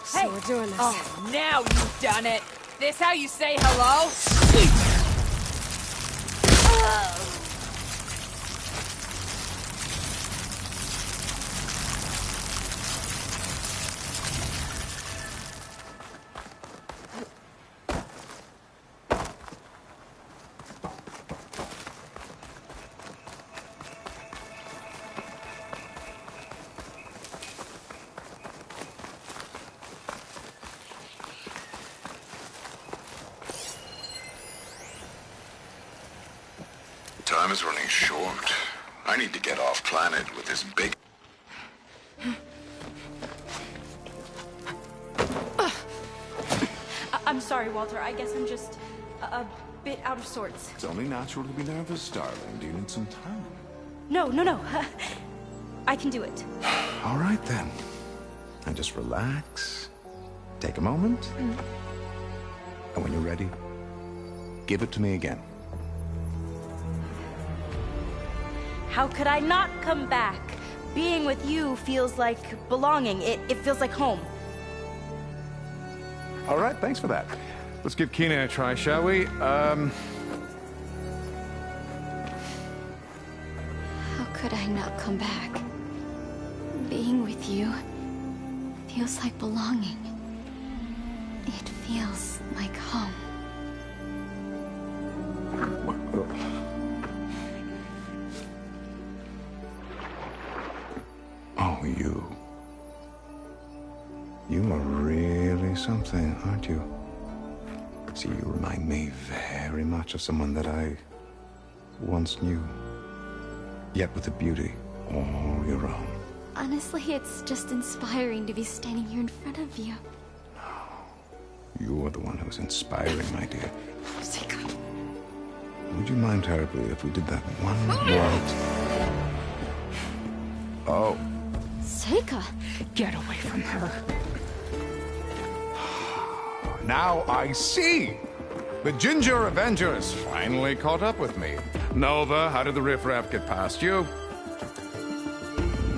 So we're doing this. Oh, now you've done it. This how you say hello? Time is running short. I need to get off planet with this big... I'm sorry, Walter. I guess I'm just a bit out of sorts. It's only natural to be nervous, darling. Do you need some time? No. I can do it. All right, then. And just relax. Take a moment. And when you're ready, give it to me again. How could I not come back? Being with you feels like belonging. It feels like home. All right, thanks for that. Let's give Kina a try, shall we? How could I not come back? Being with you feels like belonging. It feels like home. Oh, you are really something, aren't you? See, you remind me very much of someone that I once knew, yet with a beauty all your own. Honestly, it's just inspiring to be standing here in front of you. You are the one who's inspiring, my dear. Seika. Would you mind terribly if we did that one more? Oh. Seika! Get away from her. Now I see! The Ginger Avengers finally caught up with me. Nova, how did the riffraff get past you?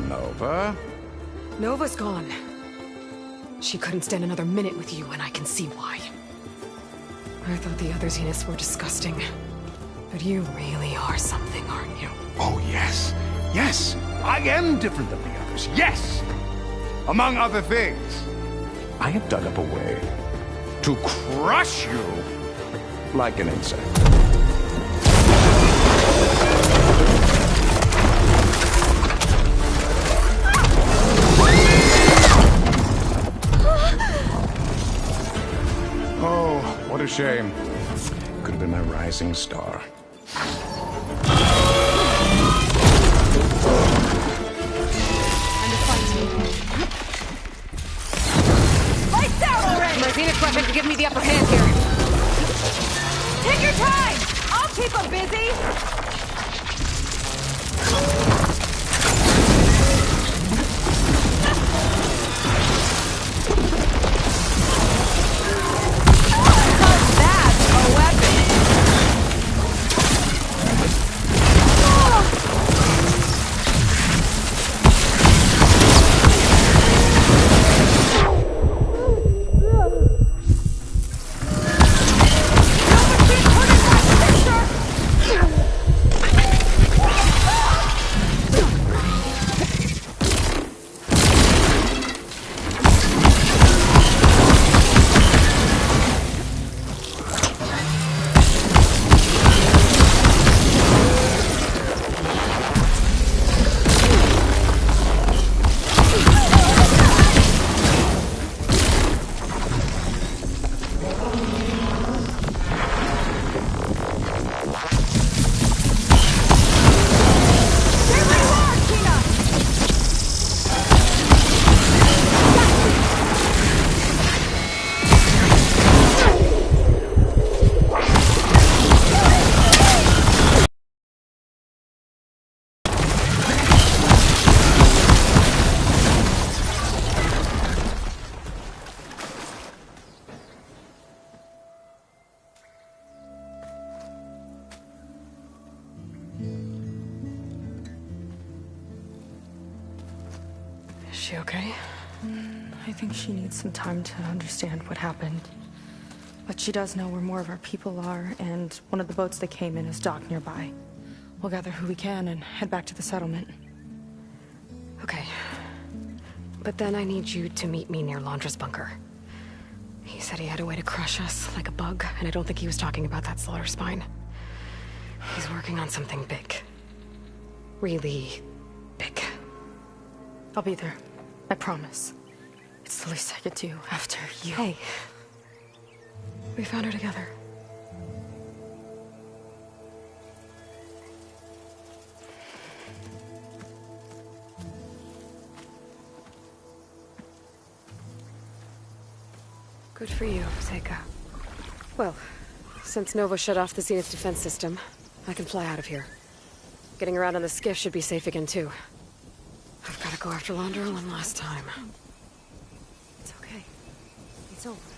Nova? Nova's gone. She couldn't stand another minute with you, and I can see why. I thought the other Zeniths were disgusting. But you really are something, aren't you? Oh, yes. Yes! I am different than the others. Yes! Among other things, I have dug up a way to crush you like an insect. Oh, what a shame. Could have been my rising star. Lights out already! My Zenith weapon could give me the upper hand here. Take your time! I'll keep them busy! Is she okay? I think she needs some time to understand what happened. But she does know where more of our people are, and one of the boats that came in is docked nearby. We'll gather who we can and head back to the settlement. Okay. But then I need you to meet me near Londra's bunker. He said he had a way to crush us like a bug, and I don't think he was talking about that slaughter spine. He's working on something big. Really big. I'll be there. I promise. It's the least I could do after you. Hey. We found her together. Good for you, Seika. Well, since Nova shut off the Zenith defense system, I can fly out of here. Getting around on the skiff should be safe again, too. I've got to go after Londra one last time. It's okay. It's over.